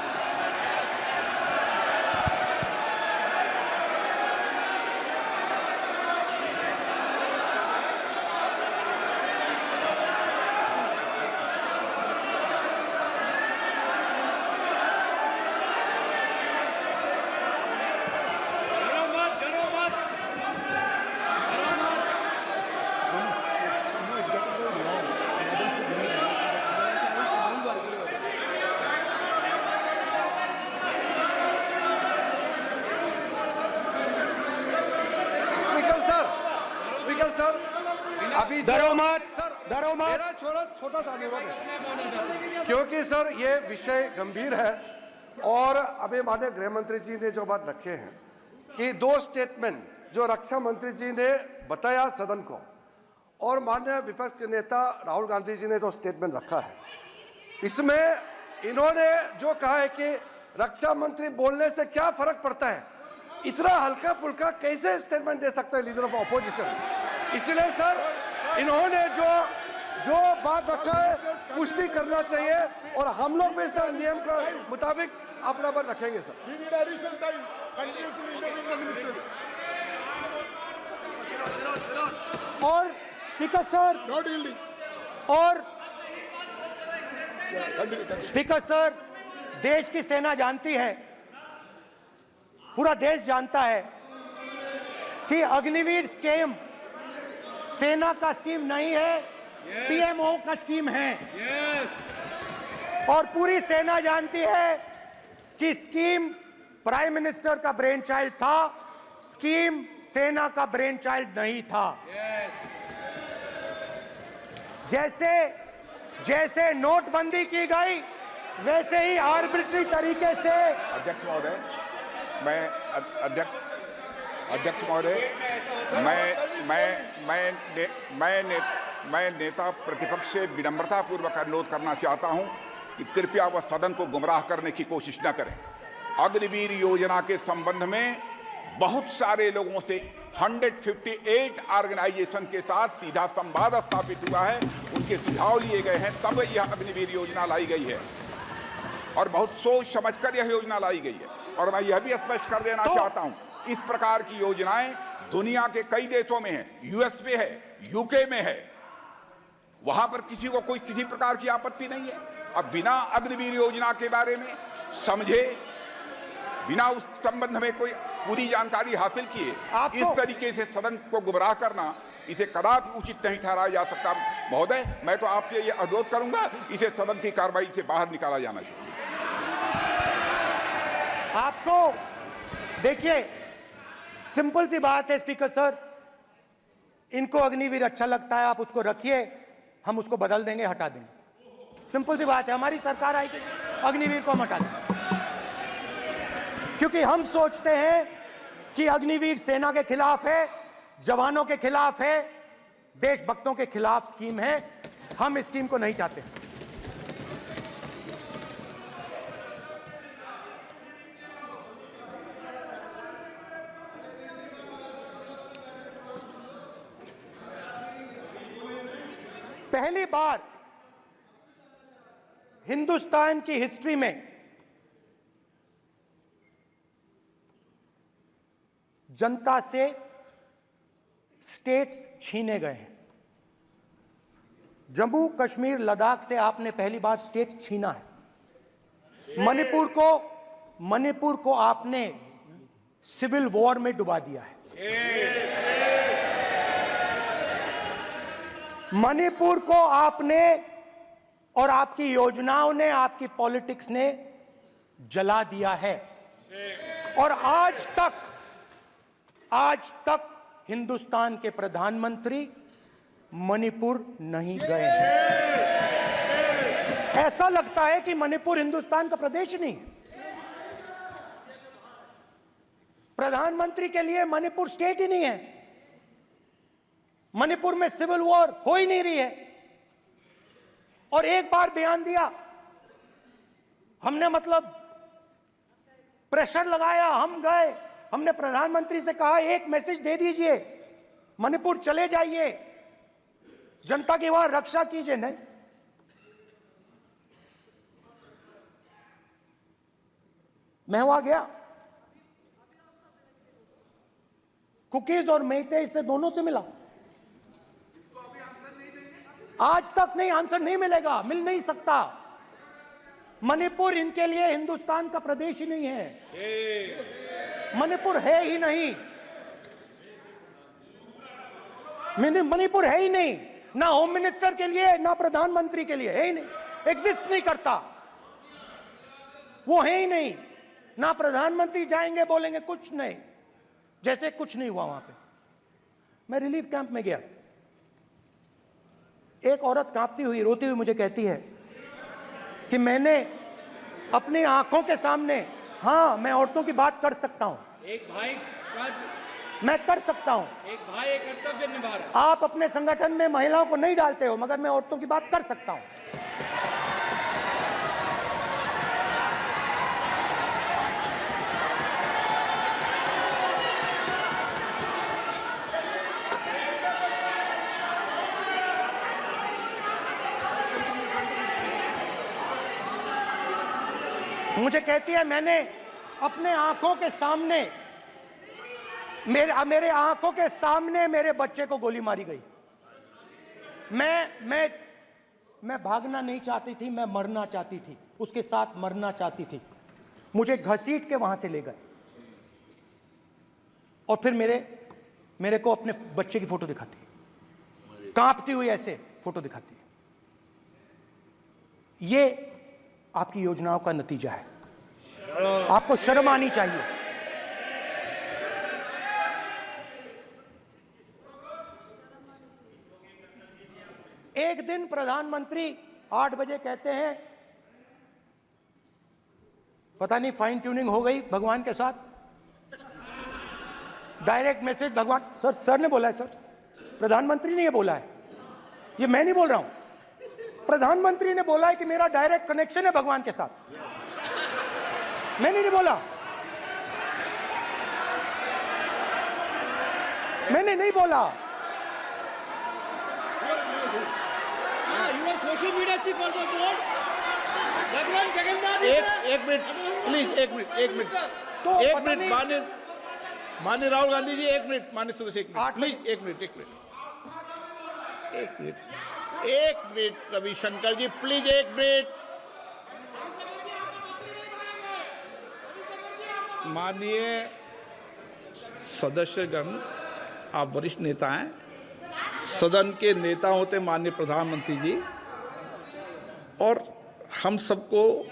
अभी मेरा छोटा सा अनुरोध है, क्योंकि सर ये विषय गंभीर है और अभी माननीय गृह मंत्री जी ने जो बात रखे हैं कि 2 स्टेटमेंट जो रक्षा मंत्री जी ने बताया सदन को और माननीय विपक्ष के नेता राहुल गांधी जी ने जो स्टेटमेंट रखा है, इसमें इन्होंने जो कहा है कि रक्षा मंत्री बोलने से क्या फर्क पड़ता है, इतना हल्का फुल्का कैसे स्टेटमेंट दे सकता है लीडर ऑफ ऑपोजिशन। इसलिए सर इन्होंने जो बात रखा है पुष्टि करना चाहिए और हम लोग भी सर नियम के मुताबिक अपना बात रखेंगे सर। और स्पीकर सर स्पीकर सर, देश की सेना जानती है, पूरा देश जानता है कि अग्निवीर स्कीम सेना का स्कीम नहीं है, पीएमओ का स्कीम है। और पूरी सेना जानती है कि स्कीम प्राइम मिनिस्टर का ब्रेन चाइल्ड था, स्कीम सेना का ब्रेन चाइल्ड नहीं था। जैसे नोटबंदी की गई वैसे ही आर्बिट्री तरीके से। अध्यक्ष महोदय, अध्यक्ष महोदय, मैं नेता प्रतिपक्ष से विनम्रता पूर्वक अनुरोध करना चाहता हूं कि कृपया वह सदन को गुमराह करने की कोशिश न करें। अग्निवीर योजना के संबंध में बहुत सारे लोगों से 158 ऑर्गेनाइजेशन के साथ सीधा संवाद स्थापित हुआ है, उनके सुझाव लिए गए हैं, तब यह अग्निवीर योजना लाई गई है और बहुत सोच समझकर यह योजना लाई गई है। और मैं यह भी स्पष्ट कर देना चाहता हूं, इस प्रकार की योजनाएं दुनिया के कई देशों में है, यूएस में है, यूके में है, वहां पर किसी को कोई किसी प्रकार की आपत्ति नहीं है। अब बिना अग्निवीर योजना के बारे में समझे, बिना उस संबंध में कोई पूरी जानकारी हासिल किए इस तरीके से सदन को गुमराह करना, इसे कदापि उचित नहीं ठहराया जा सकता। महोदय, मैं तो आपसे यह अनुरोध करूंगा, इसे सदन की कार्रवाई से बाहर निकाला जाना चाहिए। आपको देखिए, सिंपल सी बात है स्पीकर सर, इनको अग्निवीर अच्छा लगता है, आप उसको रखिए, हम उसको बदल देंगे, हटा देंगे। सिंपल सी बात है, हमारी सरकार आएगी, अग्निवीर को हम हटा देंगे, क्योंकि हम सोचते हैं कि अग्निवीर सेना के खिलाफ है, जवानों के खिलाफ है, देशभक्तों के खिलाफ स्कीम है। हम इस स्कीम को नहीं चाहते। पहली बार हिंदुस्तान की हिस्ट्री में जनता से स्टेट्स छीने गए हैं। जम्मू कश्मीर लद्दाख से आपने पहली बार स्टेट छीना है। मणिपुर को आपने सिविल वॉर में डुबा दिया है। मणिपुर को आपने और आपकी योजनाओं ने, आपकी पॉलिटिक्स ने जला दिया है। और आज तक हिंदुस्तान के प्रधानमंत्री मणिपुर नहीं गए हैं। ऐसा लगता है कि मणिपुर हिंदुस्तान का प्रदेश ही नहीं है। प्रधानमंत्री के लिए मणिपुर स्टेट ही नहीं है। मणिपुर में सिविल वॉर हो ही नहीं रही है। और एक बार बयान दिया हमने, मतलब प्रेशर लगाया, हम गए, हमने प्रधानमंत्री से कहा एक मैसेज दे दीजिए, मणिपुर चले जाइए, जनता की वहां रक्षा कीजिए। नहीं, मैं वहां गया, कुकीज और मेहते से दोनों से मिला। आज तक नहीं, आंसर नहीं मिलेगा, मिल नहीं सकता। मणिपुर इनके लिए हिंदुस्तान का प्रदेश ही नहीं है। मणिपुर है ही नहीं। मणिपुर है ही नहीं, ना होम मिनिस्टर के लिए, ना प्रधानमंत्री के लिए, है ही नहीं, एग्जिस्ट नहीं करता। वो है ही नहीं। ना प्रधानमंत्री जाएंगे बोलेंगे कुछ नहीं, जैसे कुछ नहीं हुआ वहां पे। मैं रिलीफ कैंप में गया, एक औरत कांपती हुई, रोती हुई मुझे कहती है कि मैंने अपनी आंखों के सामने, हाँ मैं औरतों की बात कर सकता हूं, एक भाई मैं कर सकता हूं, एक भाई एक कर्तव्य निभा रहा है। आप अपने संगठन में महिलाओं को नहीं डालते हो, मगर मैं औरतों की बात कर सकता हूं। मुझे कहती है मैंने अपने आंखों के सामने, मेरे आंखों के सामने मेरे बच्चे को गोली मारी गई। मैं भागना नहीं चाहती थी, मैं मरना चाहती थी, उसके साथ मरना चाहती थी। मुझे घसीट के वहां से ले गए और फिर मेरे को अपने बच्चे की फोटो दिखाती है, कांपती हुई ऐसे फोटो दिखाती है। ये आपकी योजनाओं का नतीजा है। आपको शर्म आनी चाहिए। एक दिन प्रधानमंत्री 8 बजे कहते हैं, पता नहीं फाइन ट्यूनिंग हो गई भगवान के साथ, डायरेक्ट मैसेज भगवान, सर ने बोला है, सर प्रधानमंत्री ने ये बोला है, ये मैं नहीं बोल रहा हूं, प्रधानमंत्री ने बोला है कि मेरा डायरेक्ट कनेक्शन है भगवान के साथ। मैंने नहीं बोला, मैंने नहीं बोला। Social media chief also told भगवान जगन्नाथ। एक मिनट प्लीज, एक मिनट तो एक मिनट माननीय राहुल गांधी जी, एक मिनट, माननीय सदस्य एक मिनट प्लीज, एक मिनट रविशंकर जी प्लीज, एक मिनट। माननीय सदस्यगण, आप वरिष्ठ नेता हैं, सदन के नेता होते माननीय प्रधानमंत्री जी, और हम सबको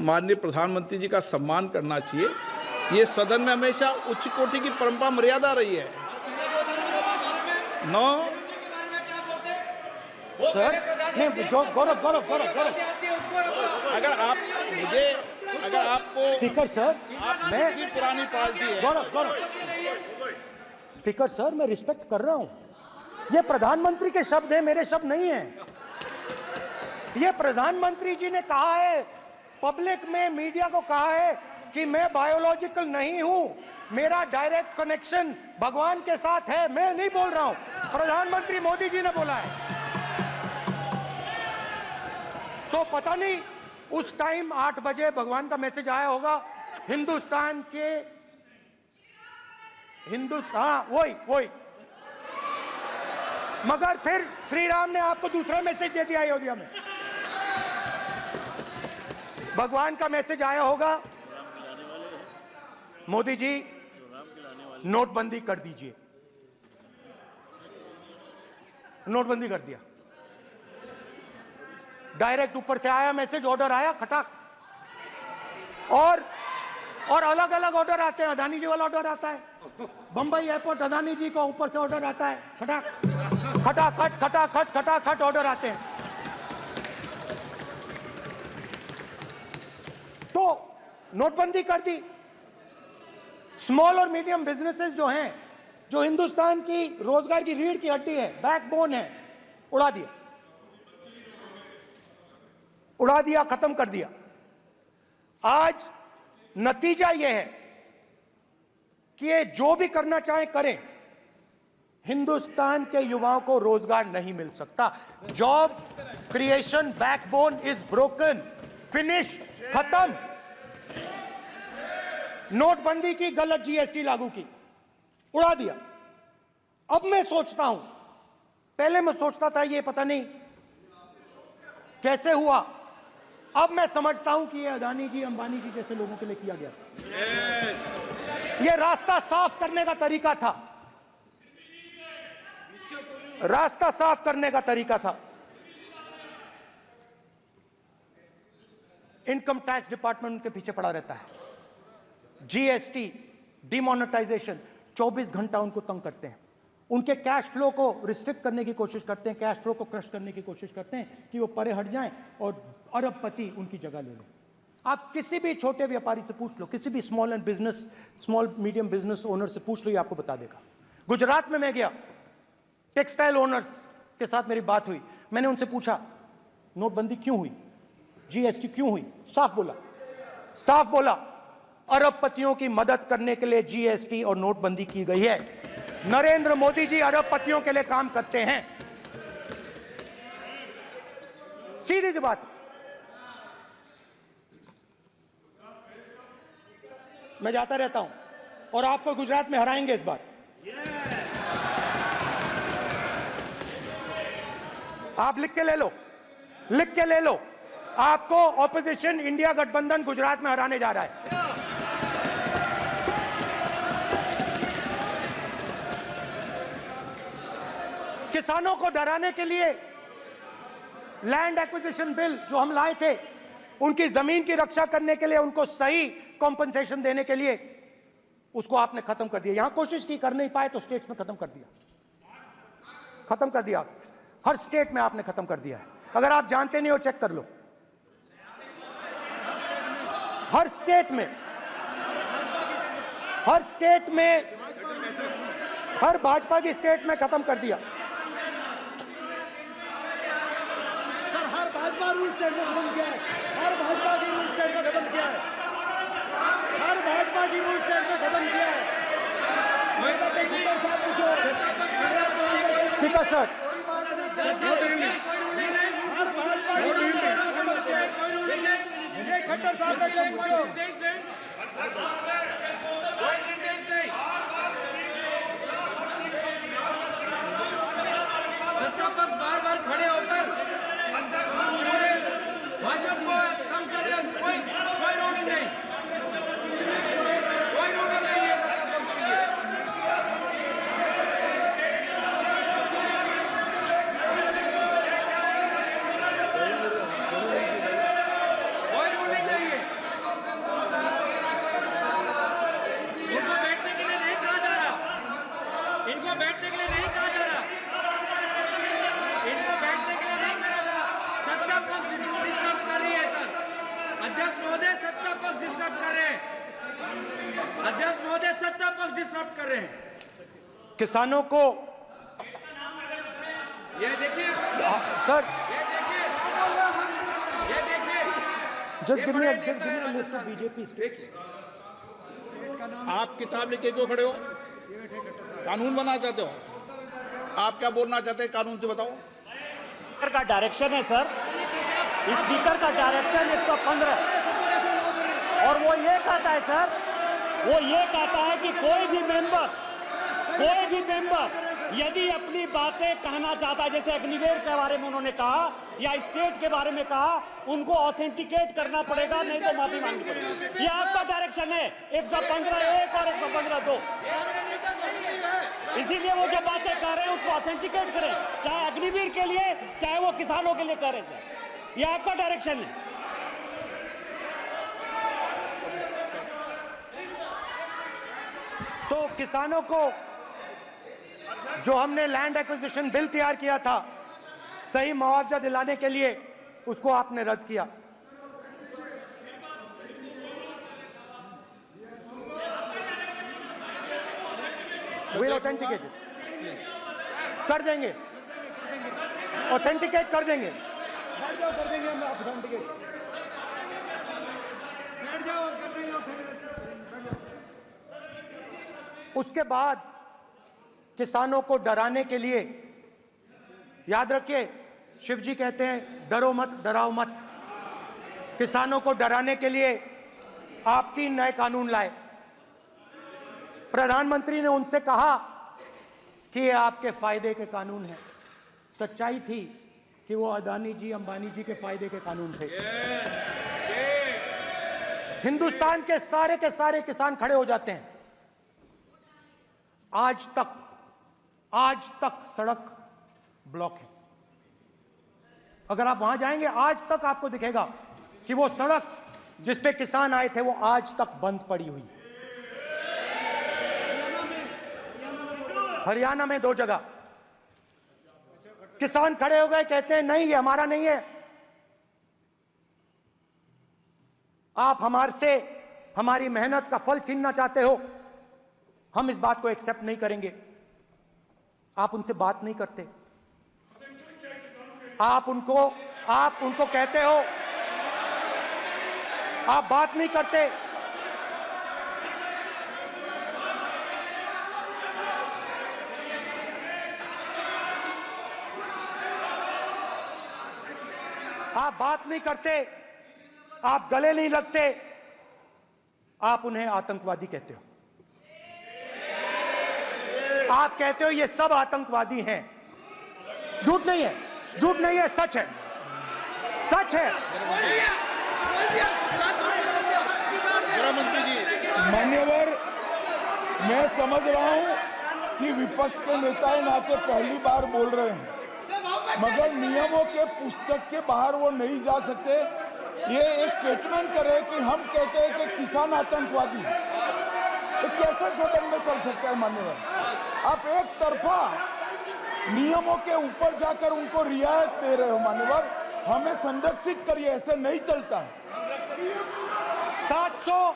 माननीय प्रधानमंत्री जी का सम्मान करना चाहिए। ये सदन में हमेशा उच्च कोटि की परंपरा मर्यादा रही है। नो सर नहीं, गौरव अगर आपको स्पीकर सर, मैं पुरानी पार्टी है। गौरव स्पीकर सर, मैं रिस्पेक्ट कर रहा हूं। ये प्रधानमंत्री के शब्द हैं, मेरे शब्द नहीं हैं। ये प्रधानमंत्री जी ने कहा है, पब्लिक में, मीडिया को कहा है कि मैं बायोलॉजिकल नहीं हूं, मेरा डायरेक्ट कनेक्शन भगवान के साथ है। मैं नहीं बोल रहा हूं, प्रधानमंत्री मोदी जी ने बोला है। तो पता नहीं उस टाइम 8 बजे भगवान का मैसेज आया होगा हिंदुस्तान, वही मगर फिर श्री राम ने आपको दूसरा मैसेज दे दिया अयोध्या में। भगवान का मैसेज आया होगा, मोदी जी नोटबंदी कर दीजिए। नोटबंदी कर दिया, डायरेक्ट ऊपर से आया मैसेज, ऑर्डर आया खटाक। और अलग अलग ऑर्डर आते हैं। अदानी जी वाला ऑर्डर आता है, बंबई एयरपोर्ट अदानी जी को ऊपर से ऑर्डर आता है, खटाक खटाखट खटाखट खटाखट ऑर्डर आते हैं। तो नोटबंदी कर दी। स्मॉल और मीडियम बिजनेसेस जो हैं, जो हिंदुस्तान की रोजगार की रीढ़ की हड्डी है, बैकबोन है, उड़ा दिया, उड़ा दिया, खत्म कर दिया। आज नतीजा यह है कि ये जो भी करना चाहे करें, हिंदुस्तान के युवाओं को रोजगार नहीं मिल सकता। Job creation backbone is broken, finish, खत्म। नोटबंदी की, गलत जीएसटी लागू की, उड़ा दिया। अब मैं सोचता हूं, पहले मैं सोचता था ये पता नहीं कैसे हुआ, अब मैं समझता हूं कि ये अदानी जी, अंबानी जी जैसे लोगों के लिए किया गया था। ये रास्ता साफ करने का तरीका था, रास्ता साफ करने का तरीका था। इनकम टैक्स डिपार्टमेंट उनके पीछे पड़ा रहता है। जीएसटी, डिमोनेटाइजेशन, 24 घंटा उनको तंग करते हैं। उनके कैश फ्लो को रिस्ट्रिक्ट करने की कोशिश करते हैं, कैश फ्लो को क्रश करने की कोशिश करते हैं कि वो परे हट जाएं और अरबपति उनकी जगह ले लें। आप किसी भी छोटे व्यापारी से पूछ लो, किसी भी स्मॉल मीडियम बिजनेस ओनर से पूछ लो, ये आपको बता देगा। गुजरात में मैं गया, टेक्सटाइल ओनर्स के साथ मेरी बात हुई। मैंने उनसे पूछा नोटबंदी क्यों हुई, जीएसटी क्यों हुई? साफ बोला अरबपतियों की मदद करने के लिए जीएसटी और नोटबंदी की गई है। नरेंद्र मोदी जी अरबपतियों के लिए काम करते हैं, सीधी सी बात। मैं जाता रहता हूं और आपको गुजरात में हराएंगे इस बार। आप लिख के ले लो, आपको ऑपोजिशन इंडिया गठबंधन गुजरात में हराने जा रहा है। किसानों को डराने के लिए लैंड एक्विजिशन बिल जो हम लाए थे, उनकी जमीन की रक्षा करने के लिए, उनको सही कॉम्पनसेशन देने के लिए, उसको आपने खत्म कर दिया। यहां कोशिश की, कर नहीं पाए तो स्टेट्स में खत्म कर दिया। हर स्टेट में आपने खत्म कर दिया है। अगर आप जानते नहीं हो, चेक कर लो। हर स्टेट में, हर भाजपा की स्टेट में खत्म कर दिया। सर, हर भाजपा रूल स्टेट में खत्म किया है। हर भाजपा की रूल स्टेट में खत्म किया है। हर भाजपा की रूल स्टेट में खत्म किया है। स्पीकर सर, खट्टर साहब का जब पक्ष बार खड़े होकर भाषण को कम कर रहे हैं, कोई रोक नहीं, कोई रोक नहीं है। कोई रूलिंग नहीं है। इनको बैठने के लिए नहीं कहा जा रहा, इनको बैठने के लिए नहीं कहा जा रहा, इनको बैठने के लिए नहीं कहा जा रहा। सत्ता पक्ष डिस्टर्ब कर रही है सर। अध्यक्ष महोदय, सत्ता पक्ष डिस्टर्ब कर रहे हैं। अध्यक्ष महोदय, सत्ता पक्ष डिस्टर्ब कर रहे हैं। किसानों को ये देखिए सर, ये देखिए just give me a list of BJP states. आप किताब लेके क्यों खड़े हो? कानून बनाना चाहते हो? आप क्या बोलना चाहते हैं, कानून से बताओ। स्पीकर का डायरेक्शन है सर, स्पीकर का डायरेक्शन 115, और वो ये कहता है सर, वो ये कहता है कि कोई भी मेंबर यदि अपनी बातें कहना चाहता है, जैसे अग्निवीर के बारे में उन्होंने कहा या स्टेट के बारे में कहा, उनको ऑथेंटिकेट करना पड़ेगा, नहीं तो माफी मांगनी पड़ेगी। ये आपका डायरेक्शन है 115(1) और 115(2). इसीलिए वो जो बातें कर रहे हैं उसको ऑथेंटिकेट करें, चाहे अग्निवीर के लिए चाहे वो किसानों के लिए कर रहे सर। ये आपका डायरेक्शन है। तो किसानों को जो हमने लैंड एक्विजिशन बिल तैयार किया था सही मुआवजा दिलाने के लिए, उसको आपने रद्द किया। विल ऑथेंटिकेट कर देंगे, ऑथेंटिकेट कर देंगे, कर देंगे हम ऑथेंटिकेट। उसके बाद किसानों को डराने के लिए, याद रखिए शिवजी कहते हैं डरो मत डराओ मत, किसानों को डराने के लिए आप 3 नए कानून लाए। प्रधानमंत्री ने उनसे कहा कि ये आपके फायदे के कानून हैं। सच्चाई थी कि वो अदानी जी अंबानी जी के फायदे के कानून थे। हिंदुस्तान के सारे किसान खड़े हो जाते हैं। आज तक सड़क ब्लॉक है। अगर आप वहां जाएंगे आज तक आपको दिखेगा कि वो सड़क जिस पे किसान आए थे वो आज तक बंद पड़ी हुई। हरियाणा में 2 जगह किसान खड़े हो गए, कहते हैं नहीं ये हमारा नहीं है, आप हमारे से हमारी मेहनत का फल छीनना चाहते हो, हम इस बात को एक्सेप्ट नहीं करेंगे। आप उनसे बात नहीं करते, आप उनको कहते हो, आप बात नहीं करते। आप बात नहीं करते, आप गले नहीं लगते, आप उन्हें आतंकवादी कहते हो। आप कहते हो ये सब आतंकवादी हैं। झूठ नहीं है, झूठ नहीं है, सच है, सच है। गृहमंत्री जी, मान्यवर, मैं समझ रहा हूं कि विपक्ष के नेता नाते पहली बार बोल रहे हैं, मगर नियमों के पुस्तक के बाहर वो नहीं जा सकते। ये स्टेटमेंट करे कि हम कहते हैं कि किसान आतंकवादी, तो कैसे सदन में चल सकता है मान्यवर? आप एक तरफा नियमों के ऊपर जाकर उनको रियायत दे रहे हो मान्यवर, हमें संरक्षित करिए, ऐसे नहीं चलता। 700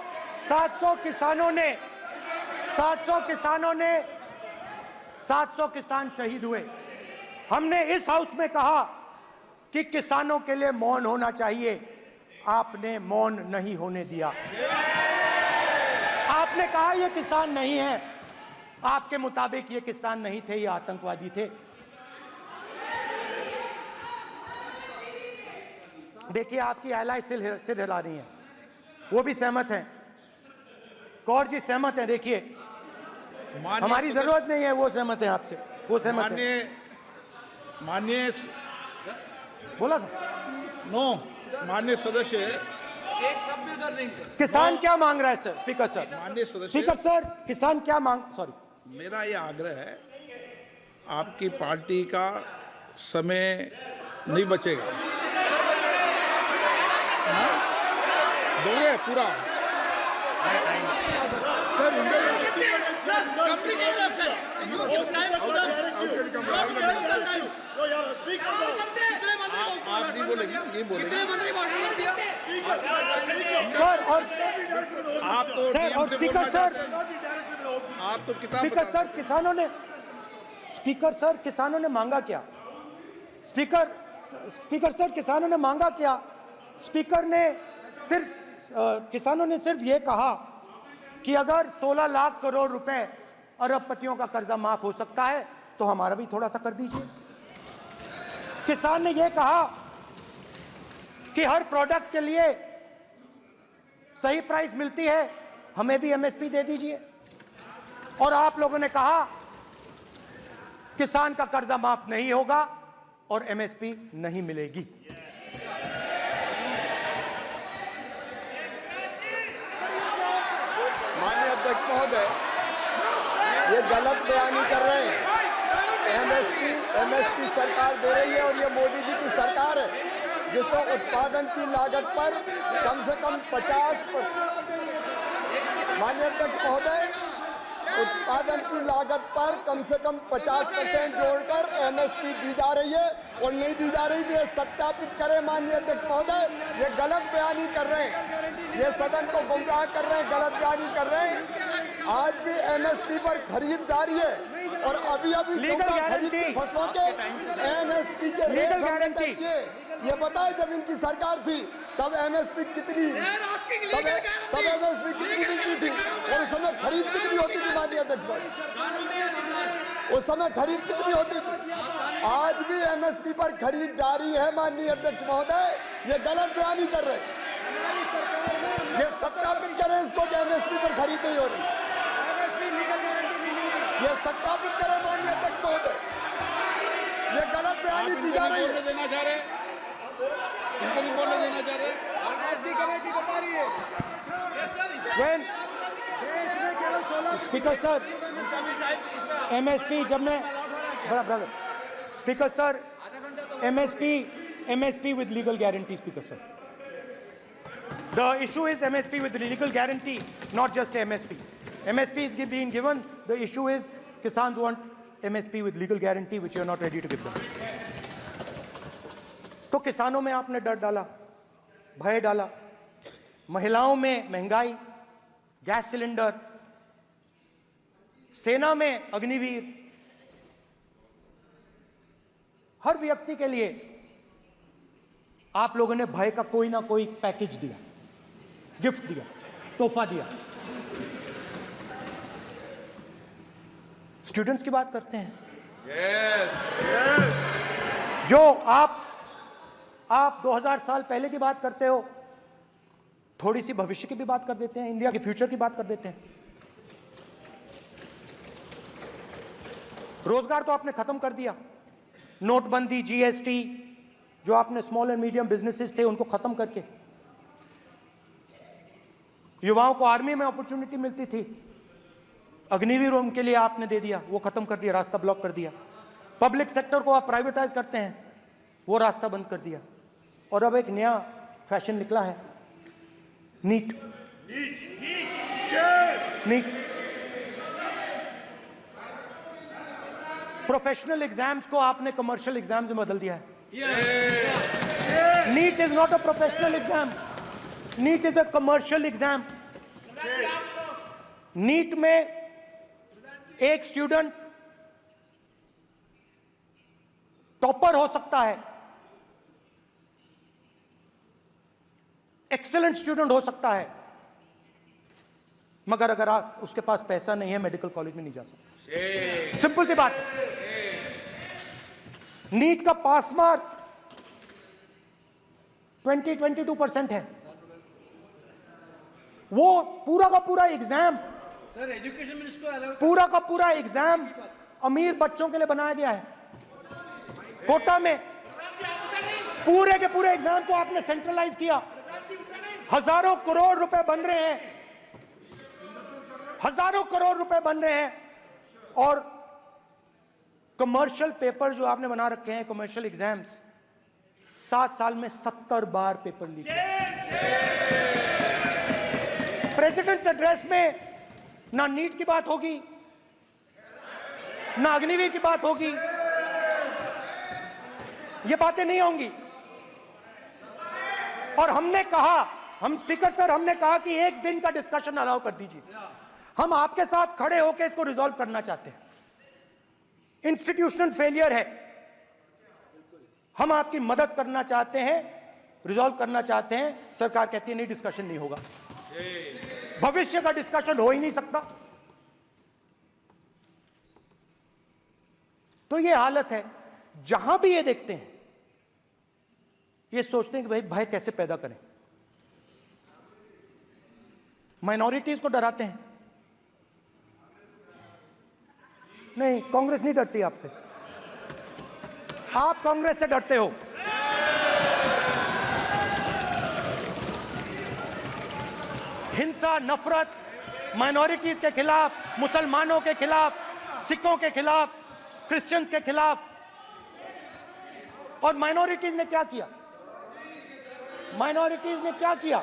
किसान शहीद हुए। हमने इस हाउस में कहा कि किसानों के लिए मौन होना चाहिए, आपने मौन नहीं होने दिया। आपने कहा ये किसान नहीं है, आपके मुताबिक ये किसान नहीं थे, ये आतंकवादी थे। देखिए आपकी एलाय सिर हिला रही हैं, वो भी सहमत हैं, कौर जी सहमत हैं। देखिए हमारी जरूरत नहीं है, वो सहमत हैं आपसे, वो सहमत हैं। माननीय बोला था नो, माननीय सदस्य, एक शब्द उधर नहीं सर। किसान क्या मांग रहा है सर? स्पीकर सर, माननीय सदस्य, स्पीकर सर, किसान क्या मांग, सॉरी, मेरा ये आग्रह है, आपकी पार्टी का समय नहीं बचेगा, दोगे पूरा। आप नहीं बोलेंगे, ये बोलेंगे सर। और आप तो सर, और स्पीकर सर, आप तो किताब स्पीकर सर, किसानों ने मांगा क्या? स्पीकर सर, किसानों ने मांगा क्या? किसानों ने सिर्फ ये कहा कि अगर 16 लाख करोड़ रुपए अरबपतियों का कर्जा माफ हो सकता है तो हमारा भी थोड़ा सा कर दीजिए। किसान ने यह कहा कि हर प्रोडक्ट के लिए सही प्राइस मिलती है, हमें भी एमएसपी दे दीजिए। और आप लोगों ने कहा किसान का कर्जा माफ नहीं होगा और एमएसपी नहीं मिलेगी। माननीय अध्यक्ष महोदय, ये गलत बयानी कर रहे हैं। एमएसपी सरकार दे रही है और ये मोदी जी की सरकार है जिसको उत्पादन की लागत पर कम से कम 50%, माननीय अध्यक्ष महोदय, उत्पादन की लागत पर कम से कम 50% जोड़कर एमएसपी दी जा रही है और नहीं दी जा रही। ये सत्यापित करें माननीय अध्यक्ष महोदय, ये गलत बयानी कर रहे हैं, ये सदन को गुमराह कर रहे हैं, गलत बयानी कर रहे हैं। आज भी एमएसपी पर खरीद जारी है और अभी खरीद की फसलों के एमएसपी के रेट हमने तय किए। ये बताए जब इनकी सरकार थी तब एमएसपी कितनी मिलती थी और उस समय खरीद कितनी होती थी माननीय अध्यक्ष, उस समय खरीद कितनी होती थी। आज भी एमएसपी पर खरीद जारी है माननीय अध्यक्ष महोदय, ये गलत बयानी कर रहे हैं। ये सत्यापित करें इसको कि एमएसपी पर खरीद नहीं हो रही, ये सत्यापित करें माननीय अध्यक्ष महोदय, ये गलत बयानी की जा रही है। देना चाह रहे, इनको नहीं बोलने देना चाह रहे। स्पीकर सर, एमएसपी जब मैं brother speaker sir, MSP with legal guarantee, Speaker sir. The issue is MSP with legal guarantee, not just MSP. MSP is being given. The issue is Kisans want MSP with legal guarantee, which you are not ready to give them. तो किसानों में आपने डर डाला, भय डाला, महिलाओं में महंगाई, गैस सिलेंडर, सेना में अग्निवीर, हर व्यक्ति के लिए आप लोगों ने भय का कोई ना कोई पैकेज दिया, गिफ्ट दिया, तोहफा दिया। स्टूडेंट्स की बात करते हैं। जो आप 2000 साल पहले की बात करते हो, थोड़ी सी भविष्य की भी बात कर देते हैं, इंडिया के फ्यूचर की बात कर देते हैं। रोजगार तो आपने खत्म कर दिया, नोटबंदी, जीएसटी, जो आपने स्मॉल एंड मीडियम बिजनेसेस थे उनको खत्म करके, युवाओं को आर्मी में अपॉर्चुनिटी मिलती थी, अग्निवीर उनके लिए आपने दे दिया, वो खत्म कर दिया, रास्ता ब्लॉक कर दिया। पब्लिक सेक्टर को आप प्राइवेटाइज करते हैं, वो रास्ता बंद कर दिया। और अब एक नया फैशन निकला है, नीट। प्रोफेशनल एग्जाम्स को आपने कमर्शियल एग्जाम्स में बदल दिया है। NEET is not a professional exam, NEET is a commercial exam. NEET में एक स्टूडेंट टॉपर हो सकता है, एक्सीलेंट स्टूडेंट हो सकता है, मगर अगर उसके पास पैसा नहीं है मेडिकल कॉलेज में नहीं जा सकता। सिंपल सी बात। नीट का पास मार्क 22% है। वो पूरा का पूरा एग्जाम, सर एजुकेशन मिनिस्टर पूरा का पूरा एग्जाम अमीर बच्चों के लिए बनाया गया है। कोटा में पूरे के पूरे एग्जाम को आपने सेंट्रलाइज किया। हजारों करोड़ रुपए बन रहे हैं, हजारों करोड़ रुपए बन रहे हैं। और कमर्शियल पेपर जो आपने बना रखे हैं, कमर्शियल एग्जाम्स, 7 साल में 70 बार पेपर लीक। प्रेसिडेंट्स एड्रेस में ना नीट की बात होगी, ना अग्निवीर की बात होगी, ये बातें नहीं होंगी। और हमने कहा, हम स्पीकर सर, हमने कहा कि एक दिन का डिस्कशन अलाउ कर दीजिए। हम आपके साथ खड़े होकर इसको रिजॉल्व करना चाहते हैं। इंस्टीट्यूशनल फेलियर है, हम आपकी मदद करना चाहते हैं, रिजॉल्व करना चाहते हैं। सरकार कहती है नहीं, डिस्कशन नहीं होगा, भविष्य का डिस्कशन हो ही नहीं सकता। तो ये हालत है। जहां भी ये देखते हैं, ये सोचते हैं कि भाई भय कैसे पैदा करें, माइनॉरिटीज को डराते हैं। नहीं, कांग्रेस नहीं डरती आपसे। आप कांग्रेस से डरते हो। हिंसा, नफरत, माइनॉरिटीज के खिलाफ, मुसलमानों के खिलाफ, सिखों के खिलाफ, क्रिश्चियंस के खिलाफ। और माइनॉरिटीज ने क्या किया? माइनॉरिटीज ने क्या किया?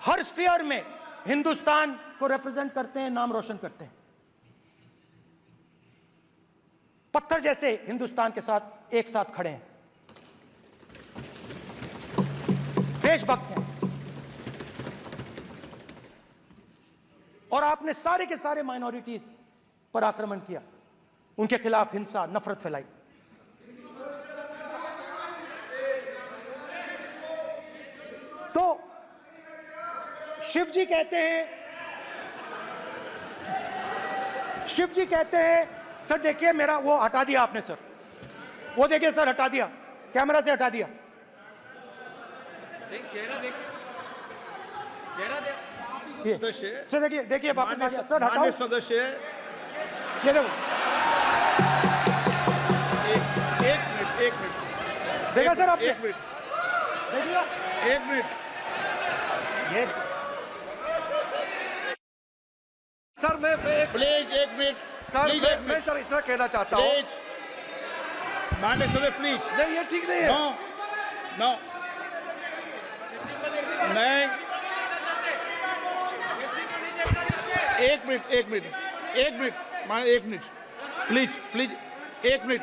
हर स्फीयर में हिंदुस्तान को रिप्रेजेंट करते हैं, नाम रोशन करते हैं। पत्थर जैसे हिंदुस्तान के साथ एक साथ खड़े हैं, देशभक्त हैं। और आपने सारे के सारे माइनॉरिटीज पर आक्रमण किया, उनके खिलाफ हिंसा, नफरत फैलाई। तो शिव जी कहते हैं, सर देखिए मेरा वो हटा दिया आपने सर, वो देखिए सर हटा दिया, कैमरा से हटा दिया। चेहरा देखिए, सर देखिए वापस आ गया सर, हटाओ माननीय सदस्य। ये देखो, एक मिनट देखा सर आपने? एक मिनट, देखिए, एक मिनट। ये सर मैं प्लीज एक मिनट सर प्लीज, एक मैं मिनट सर इतना कहना चाहता हूँ। प्लीज, माननीय सदस्य प्लीज। नहीं ये ठीक नहीं है। नो नहीं, एक मिनट मान, एक मिनट प्लीज, एक मिनट।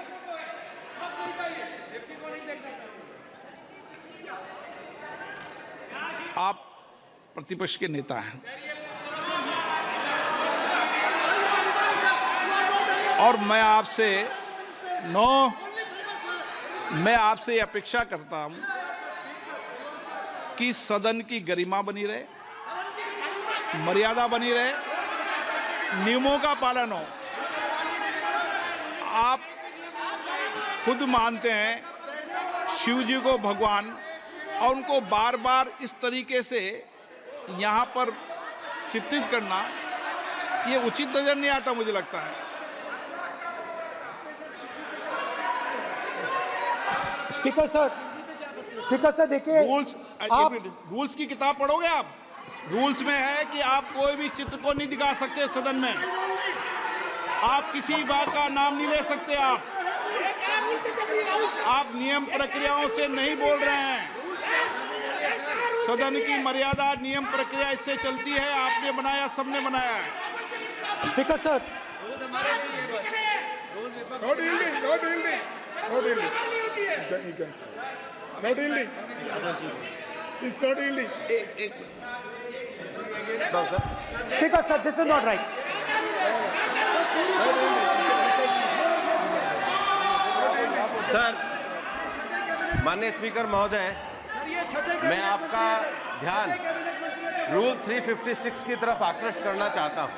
आप प्रतिपक्ष के नेता हैं और मैं आपसे अपेक्षा करता हूं कि सदन की गरिमा बनी रहे, मर्यादा बनी रहे, नियमों का पालन हो। आप खुद मानते हैं शिव जी को भगवान, और उनको बार बार इस तरीके से यहाँ पर चित्रित करना ये उचित नजर नहीं आता, मुझे लगता है। स्पीकर सर देखिए, रूल्स की किताब पढ़ोगे आप? रूल्स में है कि आप कोई भी चित्र को नहीं दिखा सकते सदन में, आप किसी बात का नाम नहीं ले सकते, आप नियम प्रक्रियाओं से नहीं बोल रहे हैं। सदन की मर्यादा, नियम प्रक्रिया इससे चलती है, आपने बनाया, सबने बनाया है। Speaker sir, No dealing. It's not dealing. Speaker sir, this is not right. Sir, माननीय स्पीकर महोदय, मैं आपका ध्यान रूल 356 की तरफ आकृष्ट करना चाहता हूं।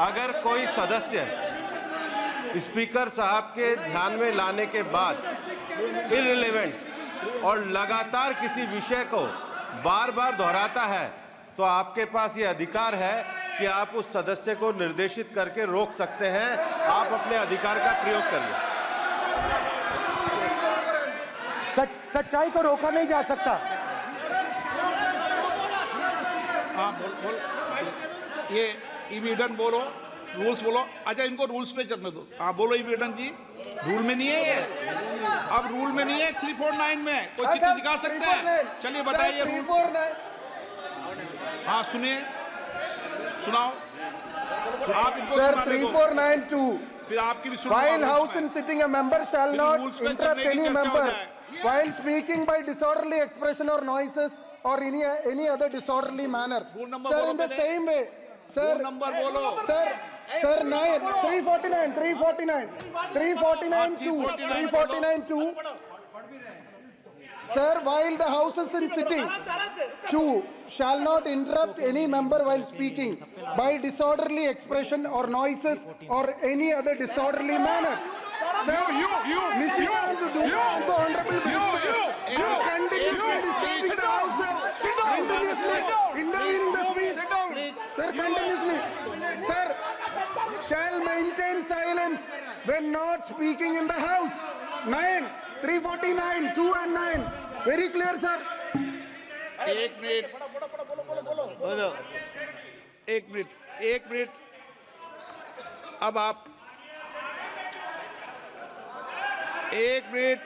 अगर कोई सदस्य स्पीकर साहब के ध्यान में लाने के बाद इररिलेवेंट और लगातार किसी विषय को बार बार दोहराता है, तो आपके पास ये अधिकार है कि आप उस सदस्य को निर्देशित करके रोक सकते हैं। आप अपने अधिकार का प्रयोग करिए। सच्चाई को रोका नहीं जा सकता। हाँ बोल ये इविडेंट बोलो, रूल्स बोलो। अच्छा, इनको रूल्स पे चलने दो। हाँ बोलो इविडेंट जी, रूल में नहीं है ये, अब रूल में नहीं है। 349 में कोई चित्र दिखा सकते हैं? चलिए बताइए रूल। 349 हाँ सुनिए, सुनाओ आप इनको। सर 3492 फिर आपकी भी सुनो। While house in sitting, a member shall not interrupt any member while speaking by disorderly expression or noises or any other disorderly manner. Sir, in the same way, sir, number बोलो। sir 349 Sir, while the house is in sitting, 2 shall not interrupt any member while speaking by disorderly expression or noises or any other disorderly manner. Sir, the honorable minister continuously disturbing the house, sir. Continuously intervening the speech. Sir, continuously. Sir, shall maintain silence when not speaking in the house. 9, 349, 2 and 9. Very clear, sir. एक minute. अब आप 1 minute,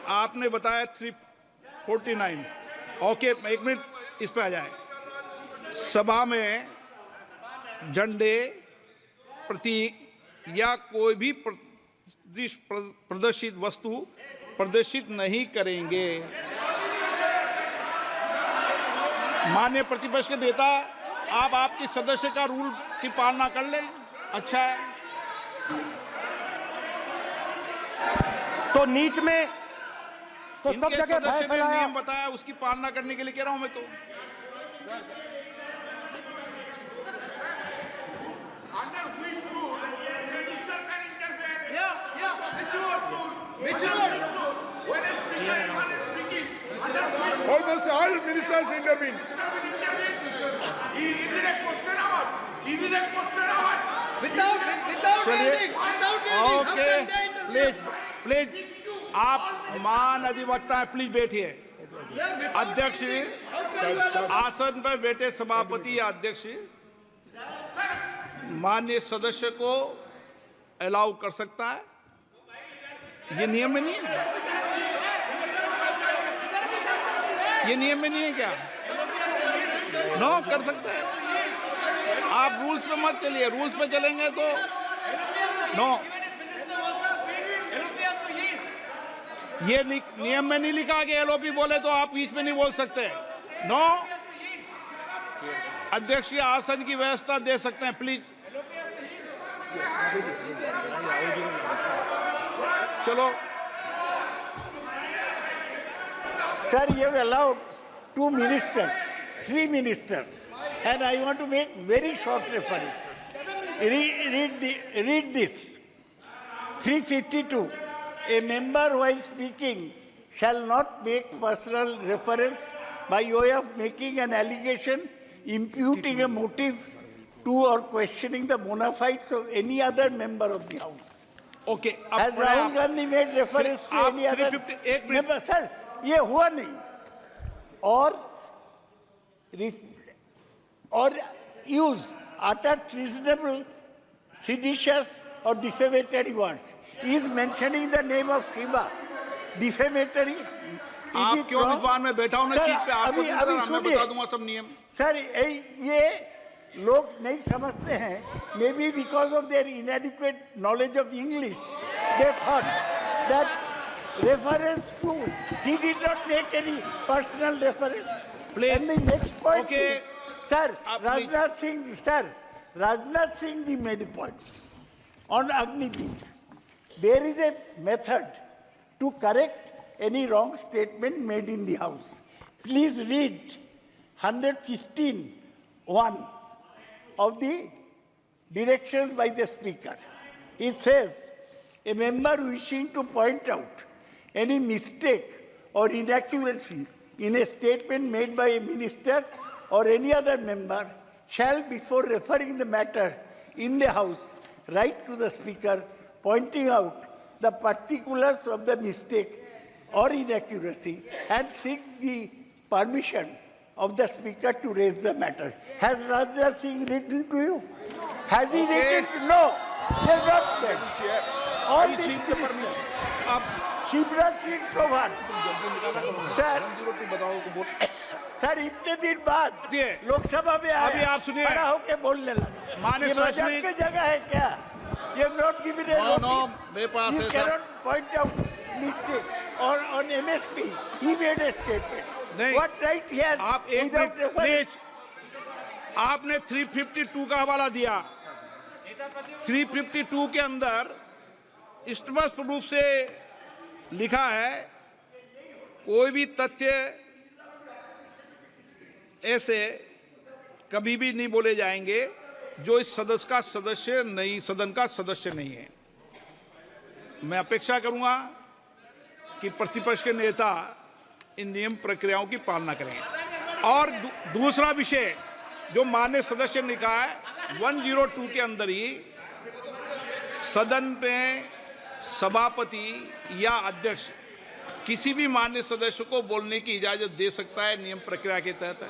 आपने बताया 349। Okay, 1 minute इस पे आ जाए। सभा में झंडे, प्रतीक या कोई भी प्रदर्शित वस्तु प्रदर्शित नहीं करेंगे। माननीय प्रतिपक्ष के नेता, आप आपकी सदस्य का रूल की पालना कर लें, अच्छा है। तो नीट में तो सब इनके जगह भय सदस्य ने फैलाया। नियम बताया, उसकी पालना करने के लिए कह रहा हूं मैं तो। Almost all ministers intervene. Okay, please आप मान अधिवक्ता हैं, प्लीज बैठिए। अध्यक्ष, आसन पर बैठे सभापति या अध्यक्ष माननीय सदस्य को अलाउ कर सकता है, ये नियम में नहीं है। ये नियम में नहीं है क्या? नो, कर सकते हैं आप। रूल्स पे मत चलिए, रूल्स पे चलेंगे तो नो। ये नियम में नहीं लिखा कि एलओपी बोले तो आप बीच में नहीं बोल सकते। नो, अध्यक्ष के आसन की व्यवस्था दे सकते हैं, प्लीज। चलो Sir, you have allowed 2 ministers, 3 ministers, and I want to make very short references. Read this. 352. A member while speaking shall not make personal reference by way of making an allegation, imputing a motive to or questioning the bona fides of any other member of the House. Okay. Has Rahul Gandhi made reference to any other member? Sir, ये हुआ नहीं। और use utter treasonable, seditious or defamatory words. He is mentioning the name of Shiva. Defamatory. आप क्यों विद्वान में बैठा हूं ना सीट पे? आपको मैं बता दूंगा सब नियम। सर, ये लोग नहीं समझते हैं। Maybe because of their inadequate knowledge of English, they thought that reference to, he did not make any personal reference. Please. And the next point Okay. is, sir, Rajnath Singh ji made a point on Agniveer. There is a method to correct any wrong statement made in the House. Please read 115(1) of the directions by the Speaker. It says, a member wishing to point out any mistake or inaccuracy in a statement made by a minister or any other member shall, before referring the matter in the House, write to the Speaker, pointing out the particulars of the mistake or inaccuracy and seek the permission of the Speaker to raise the matter. Has Rajnath Singh written to you? Has he written? No. He has not done. All these ministers. Shivraj Singh Chouhan sir इतने दिन बाद लोकसभा में अभी आप सुनिए, खड़ा होकर बोलने लगा। माननीय मजाक की जगह है क्या? You have not given a notice. मेरे पास You है cannot point out mistake. Or on MSP, he made a statement. नहीं, What right he has? आप एक without मिनट प्लीज। आपने 352 का हवाला दिया। 352 के अंदर स्पष्ट रूप से लिखा है, कोई भी तथ्य ऐसे कभी भी नहीं बोले जाएंगे जो इस सदन का सदस्य नहीं है। मैं अपेक्षा करूंगा कि प्रतिपक्ष के नेता इन नियम प्रक्रियाओं की पालना करें। और दूसरा विषय जो माननीय सदस्य ने कहा है, 102 के अंदर ही सदन में सभापति या अध्यक्ष किसी भी मान्य सदस्य को बोलने की इजाजत दे सकता है, नियम प्रक्रिया के तहत है।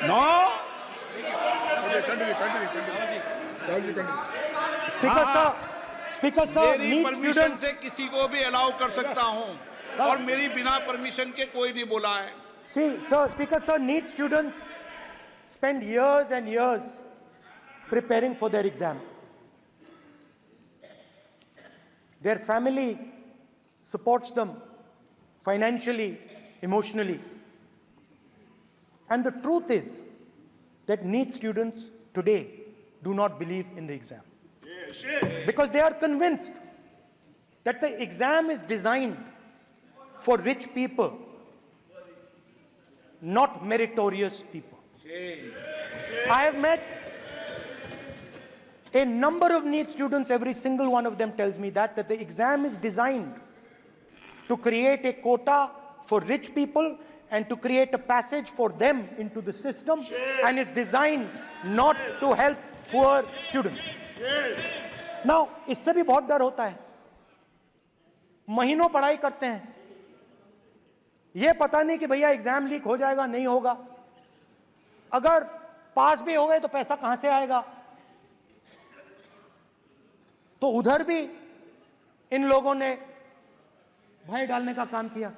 नो स्पीकर सर, मेरी परमिशन से किसी को भी अलाउ कर सकता हूं और मेरी बिना परमिशन के कोई नहीं बोला है। See, sir, Speaker sir, NEET students spend years and years preparing for their exam. Their family supports them financially, emotionally. And the truth is that NEET students today do not believe in the exam. Because they are convinced that the exam is designed for rich people, not meritorious people. I have met a number of NEET students, every single one of them tells me that the exam is designed to create a quota for rich people and to create a passage for them into the system, and is designed not to help poor students. Now, इससे भी बहुत डर होता है। महीनों पढ़ाई करते हैं, ये पता नहीं कि भैया एग्जाम लीक हो जाएगा नहीं होगा, अगर पास भी हो गए तो पैसा कहां से आएगा। तो उधर भी इन लोगों ने भय डालने का काम किया।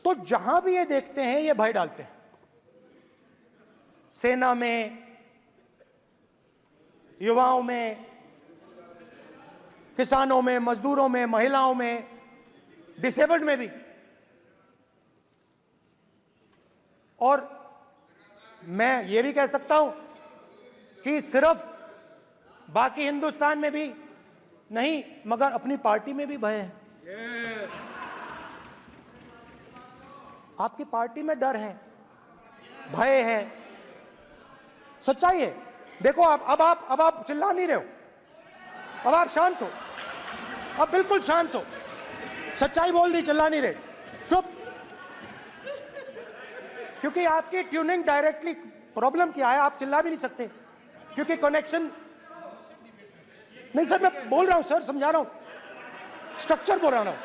तो जहां भी ये देखते हैं ये भय डालते हैं, सेना में, युवाओं में, किसानों में, मजदूरों में, महिलाओं में, डिसेबल्ड में भी। और मैं ये भी कह सकता हूं कि सिर्फ बाकी हिंदुस्तान में भी नहीं, मगर अपनी पार्टी में भी भय है। आपकी पार्टी में डर है, भय है, सच्चाई है। देखो अब आप चिल्ला नहीं रहे हो, अब आप शांत हो, अब बिल्कुल शांत हो, सच्चाई बोल दी, चिल्ला नहीं रहे, चुप। क्योंकि आपकी ट्यूनिंग डायरेक्टली, प्रॉब्लम क्या है, आप चिल्ला भी नहीं सकते क्योंकि कनेक्शन नहीं। सर मैं बोल रहा हूं, सर समझा रहा हूं, स्ट्रक्चर बोल रहा हूं।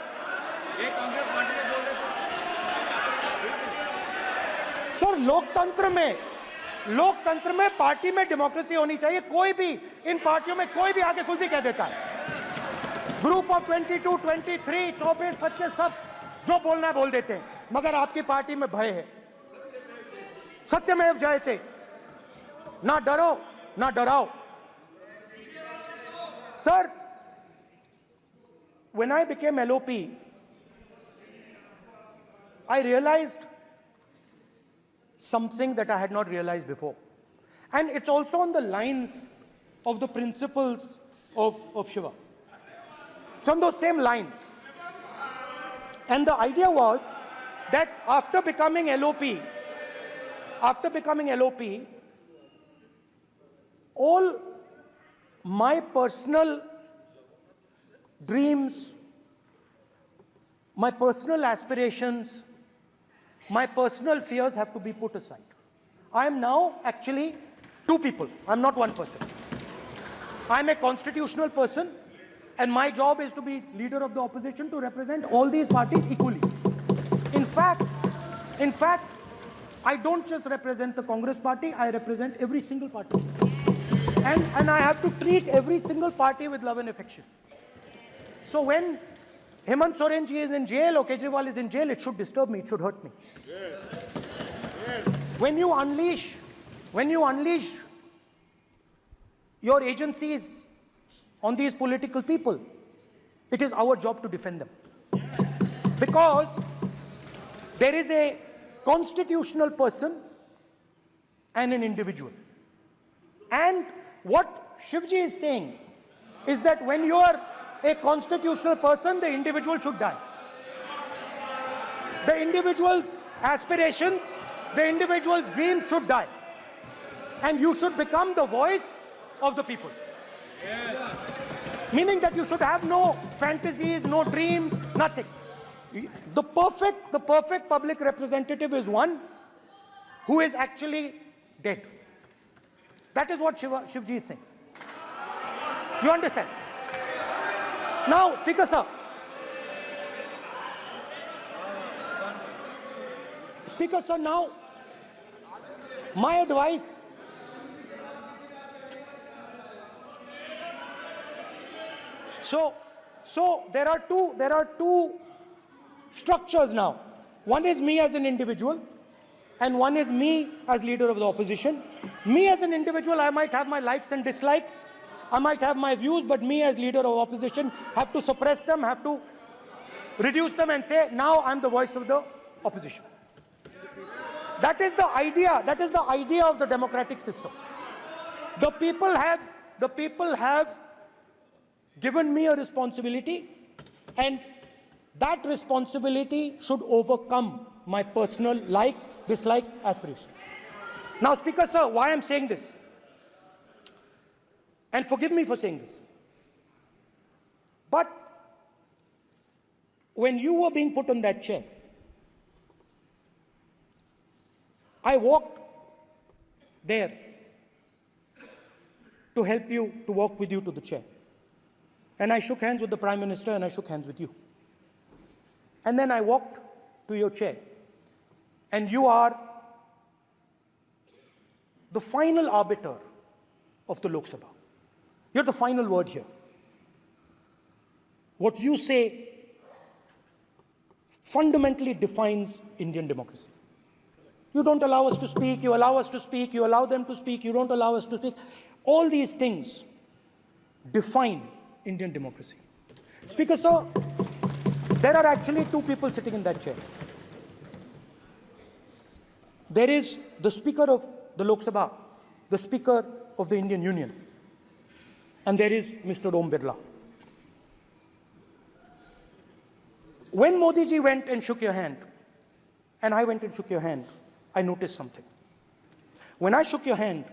सर लोकतंत्र में पार्टी में डेमोक्रेसी होनी चाहिए। कोई भी इन पार्टियों में कोई भी आके कुछ भी कह देता है, ग्रुप ऑफ 22, 23, 24, 25 सब जो बोलना है बोल देते हैं, मगर आपकी पार्टी में भय है। सत्यमेव जयते, ना डरो ना डराओ। Sir, when I became LOP, I realized something that I had not realized before. And it's also on the lines of the principles of Shiva. It's on those same lines. And the idea was that after becoming LOP, all my personal dreams, my personal aspirations, my personal fears have to be put aside. I am now actually two people. I'm not one person. I'm a constitutional person, and my job is to be leader of the opposition, to represent all these parties equally. In fact, I don't just represent the Congress party, I represent every single party. And I have to treat every single party with love and affection. So when Hemant Soren ji is in jail or Kejriwal is in jail, it should disturb me, it should hurt me. Yes. Yes. When you unleash your agencies on these political people, it is our job to defend them. Because there is a constitutional person and an individual. And what Shivji is saying is that when you are a constitutional person, the individual should die. The individual's aspirations, the individual's dreams should die. And you should become the voice of the people. Yes. Meaning that you should have no fantasies, no dreams, nothing. The perfect public representative is one who is actually dead. That is what Shivji is saying. You understand? Now, Speaker sir. Speaker sir, now, my advice. So there are two structures now. One is me as an individual, and one is me as leader of the opposition. Me as an individual, I might have my likes and dislikes, I might have my views, but me as leader of opposition have to suppress them, have to reduce them and say, now I'm the voice of the opposition. That is the idea of the democratic system. The people have given me a responsibility, and that responsibility should overcome my personal likes, dislikes, aspirations. Now, Speaker sir, why I'm saying this, and forgive me for saying this, but when you were being put on that chair, I walked there to help you, to walk with you to the chair. And I shook hands with the Prime Minister, and I shook hands with you. And then I walked to your chair. And you are the final arbiter of the Lok Sabha. You're the final word here. What you say fundamentally defines Indian democracy. You don't allow us to speak, you allow us to speak, you allow them to speak, you don't allow us to speak. All these things define Indian democracy. Speaker sir, there are actually two people sitting in that chair. There is the Speaker of the Lok Sabha, the Speaker of the Indian Union, and there is Mr. Om Birla. When Modi ji went and shook your hand, and I went and shook your hand, I noticed something. When I shook your hand,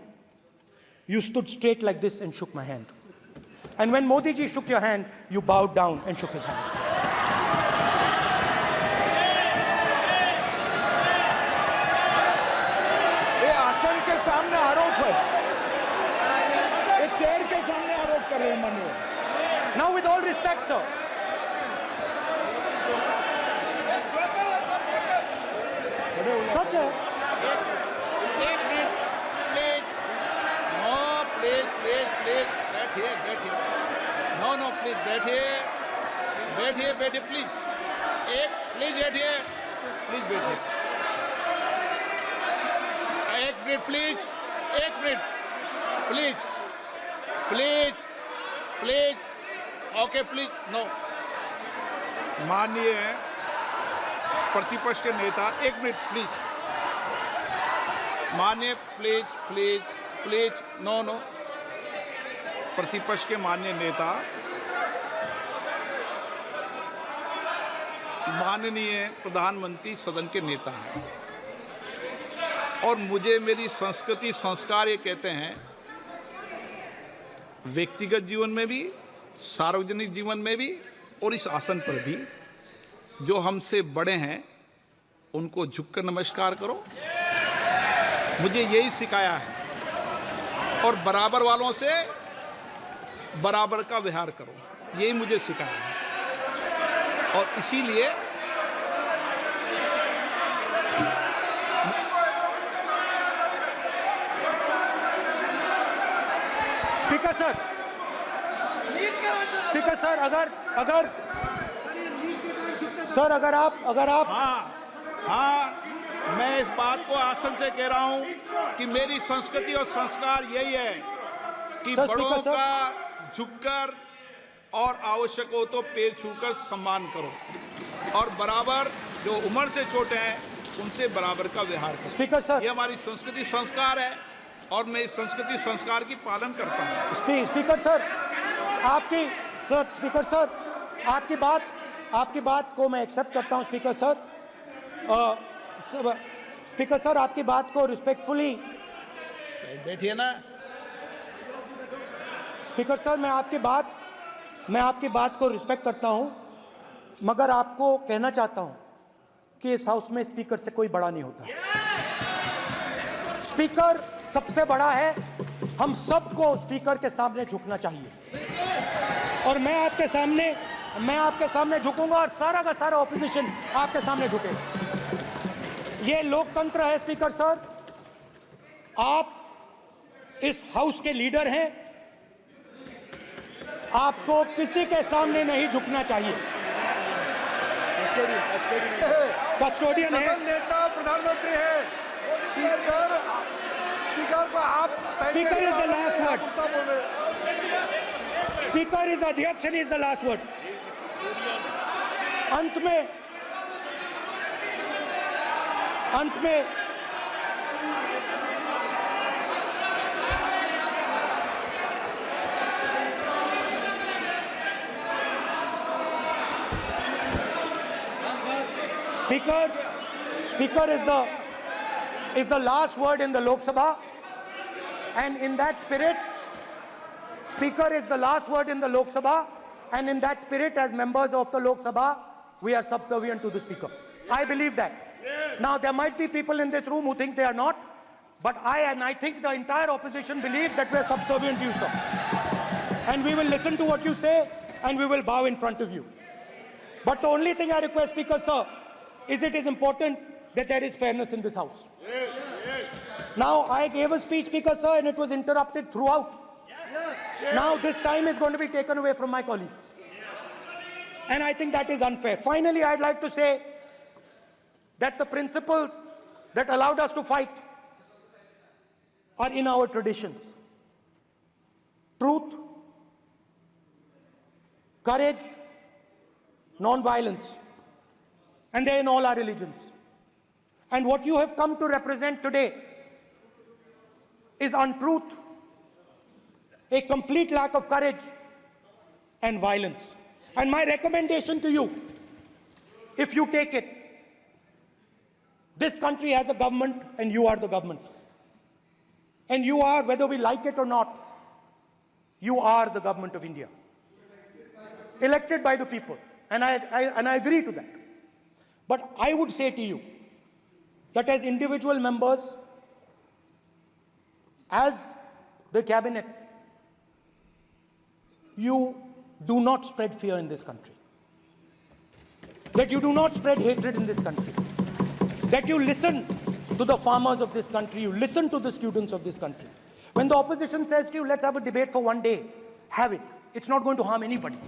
you stood straight like this and shook my hand. And when Modi ji shook your hand, you bowed down and shook his hand. ये आसन के सामने आरोप है, ये chair के सामने आरोप कर रहे हैं माननीय। Now, with all respect, sir. Such a... please बैठिए, प्लीज बैठिए, एक minute please, okay please, no. माननीय प्रतिपक्ष के नेता, एक मिनट प्लीज, माननीय प्लीज, नो। प्रतिपक्ष के माननीय नेता, माननीय प्रधानमंत्री सदन के नेता हैं, और मुझे मेरी संस्कृति संस्कार ये कहते हैं, व्यक्तिगत जीवन में भी, सार्वजनिक जीवन में भी, और इस आसन पर भी, जो हमसे बड़े हैं उनको झुककर नमस्कार करो। मुझे यही सिखाया है, और बराबर वालों से बराबर का व्यवहार करो, यही मुझे सिखाया है। और इसीलिए स्पीकर सर, अगर आप हाँ, मैं इस बात को आसन से कह रहा हूं कि मेरी संस्कृति और संस्कार यही है कि बड़ों का झुककर और आवश्यक हो तो पैर छूकर सम्मान करो, और बराबर जो उम्र से छोटे हैं उनसे बराबर का व्यवहार करो। स्पीकर सर, ये हमारी संस्कृति संस्कार है, और मैं इस संस्कृति संस्कार की पालन करता हूँ। स्पीकर सर, आपकी बात को मैं एक्सेप्ट करता हूँ। स्पीकर सर, आपकी बात को रिस्पेक्टफुली बैठिए ना। स्पीकर सर, मैं आपकी बात को रिस्पेक्ट करता हूं, मगर आपको कहना चाहता हूं कि इस हाउस में स्पीकर से कोई बड़ा नहीं होता। सबसे बड़ा है, हम सबको स्पीकर के सामने झुकना चाहिए। और मैं आपके सामने झुकूंगा और सारा का सारा ऑपोजिशन आपके सामने झुकेगा। ये लोकतंत्र है स्पीकर सर, आप इस हाउस के लीडर हैं, आपको किसी के सामने नहीं झुकना चाहिए। कस्टोडियन है, सदन नेता प्रधानमंत्री है, स्पीकर को आप speaker is the last word, speaker is अध्यक्ष and is the last word. अंत में Speaker is the last word in the Lok Sabha, and in that spirit, Speaker is the last word in the Lok Sabha, and in that spirit, as members of the Lok Sabha, we are subservient to the Speaker. I believe that. Now, there might be people in this room who think they are not, but I think the entire opposition believes that we are subservient to you, sir. And we will listen to what you say, and we will bow in front of you. But the only thing I request, Speaker, sir, is it is important that there is fairness in this house. Now, I gave a speech, Speaker, sir, and it was interrupted throughout. Now, this time is going to be taken away from my colleagues. And I think that is unfair. Finally, I'd like to say that the principles that allowed us to fight are in our traditions. Truth, courage, non-violence. And they're in all our religions. And what you have come to represent today is untruth, a complete lack of courage, and violence. And my recommendation to you, if you take it, this country has a government and you are the government. And you are, whether we like it or not, you are the government of India. Elected by the people. And I agree to that. But I would say to you that as individual members, as the cabinet, you do not spread fear in this country. That you do not spread hatred in this country. That you listen to the farmers of this country, you listen to the students of this country. When the opposition says to you, let's have a debate for one day, have it. It's not going to harm anybody.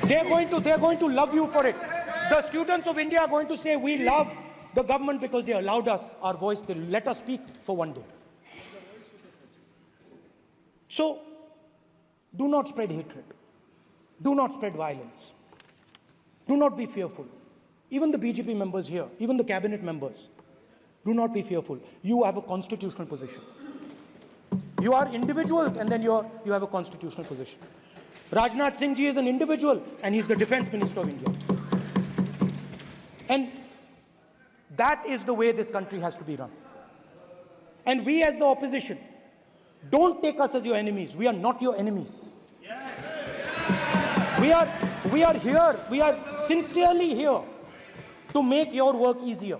They're going to love you for it. The students of India are going to say, we love the government because they allowed us our voice, they let us speak for one day. So, do not spread hatred. Do not spread violence. Do not be fearful. Even the BJP members here, even the cabinet members, do not be fearful. You have a constitutional position. You are individuals and then you have a constitutional position. Rajnath Singh ji is an individual and he's the defense minister of India. And that is the way this country has to be run. And we as the opposition, don't take us as your enemies. We are not your enemies. We are here, we are sincerely here to make your work easier,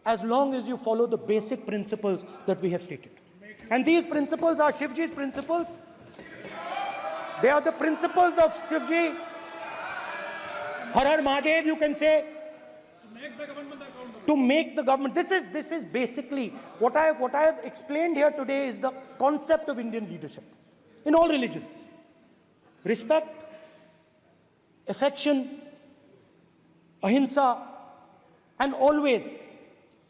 as long as you follow the basic principles that we have stated. And these principles are Shivji's principles. They are the principles of Shivji. Har Har Mahadev, you can say. To make the government. This is basically what I have explained here today is the concept of Indian leadership in all religions. Respect, affection, ahimsa, and always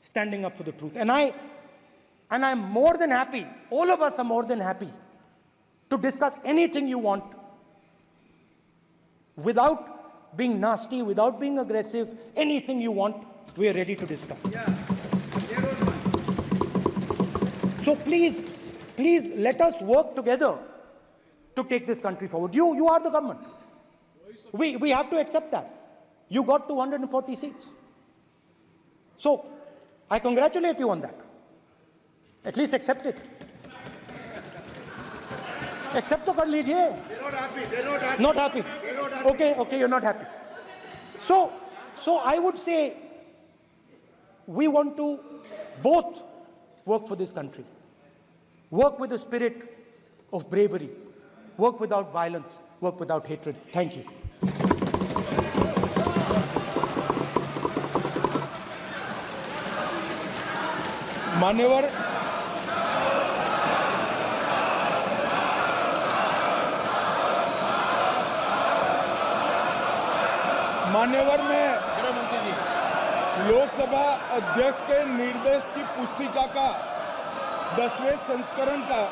standing up for the truth. And I'm more than happy, all of us are more than happy to discuss anything you want without being nasty, without being aggressive, anything you want, we are ready to discuss. So please let us work together to take this country forward. You are the government. We have to accept that. You got 240 seats. So I congratulate you on that. At least accept it. Accept to kar lijiye. They're not happy. They're not happy. Not happy. They're not happy. Okay, you're not happy. So I would say we want to both work for this country. Work with the spirit of bravery. Work without violence. Work without hatred. Thank you. मान्यवर में लोकसभा अध्यक्ष के निर्देश की पुस्तिका का 10वें संस्करण का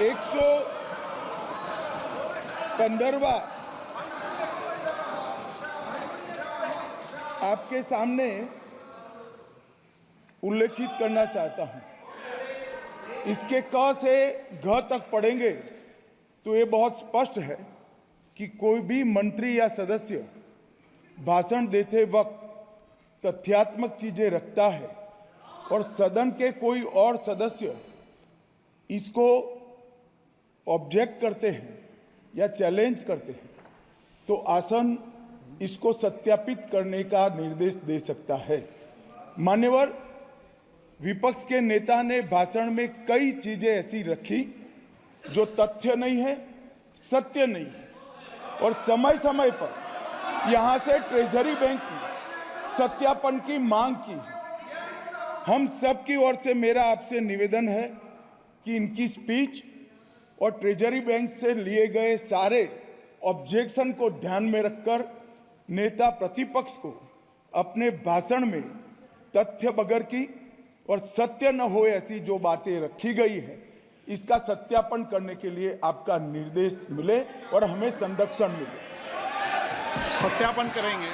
115वां आपके सामने उल्लेखित करना चाहता हूं। इसके क से घ तक पढ़ेंगे तो ये बहुत स्पष्ट है कि कोई भी मंत्री या सदस्य भाषण देते वक्त तथ्यात्मक चीजें रखता है और सदन के कोई और सदस्य इसको ऑब्जेक्ट करते हैं या चैलेंज करते हैं तो आसन इसको सत्यापित करने का निर्देश दे सकता है। मान्यवर, विपक्ष के नेता ने भाषण में कई चीजें ऐसी रखी जो तथ्य नहीं है, सत्य नहीं है और समय समय पर यहां से ट्रेजरी बैंक में सत्यापन की मांग की है। हम सब की ओर से मेरा आपसे निवेदन है कि इनकी स्पीच और ट्रेजरी बैंक से लिए गए सारे ऑब्जेक्शन को ध्यान में रखकर नेता प्रतिपक्ष को अपने भाषण में तथ्य बगैर की और सत्य न हो ऐसी जो बातें रखी गई है इसका सत्यापन करने के लिए आपका निर्देश मिले और हमें संरक्षण मिले। सत्यापन करेंगे।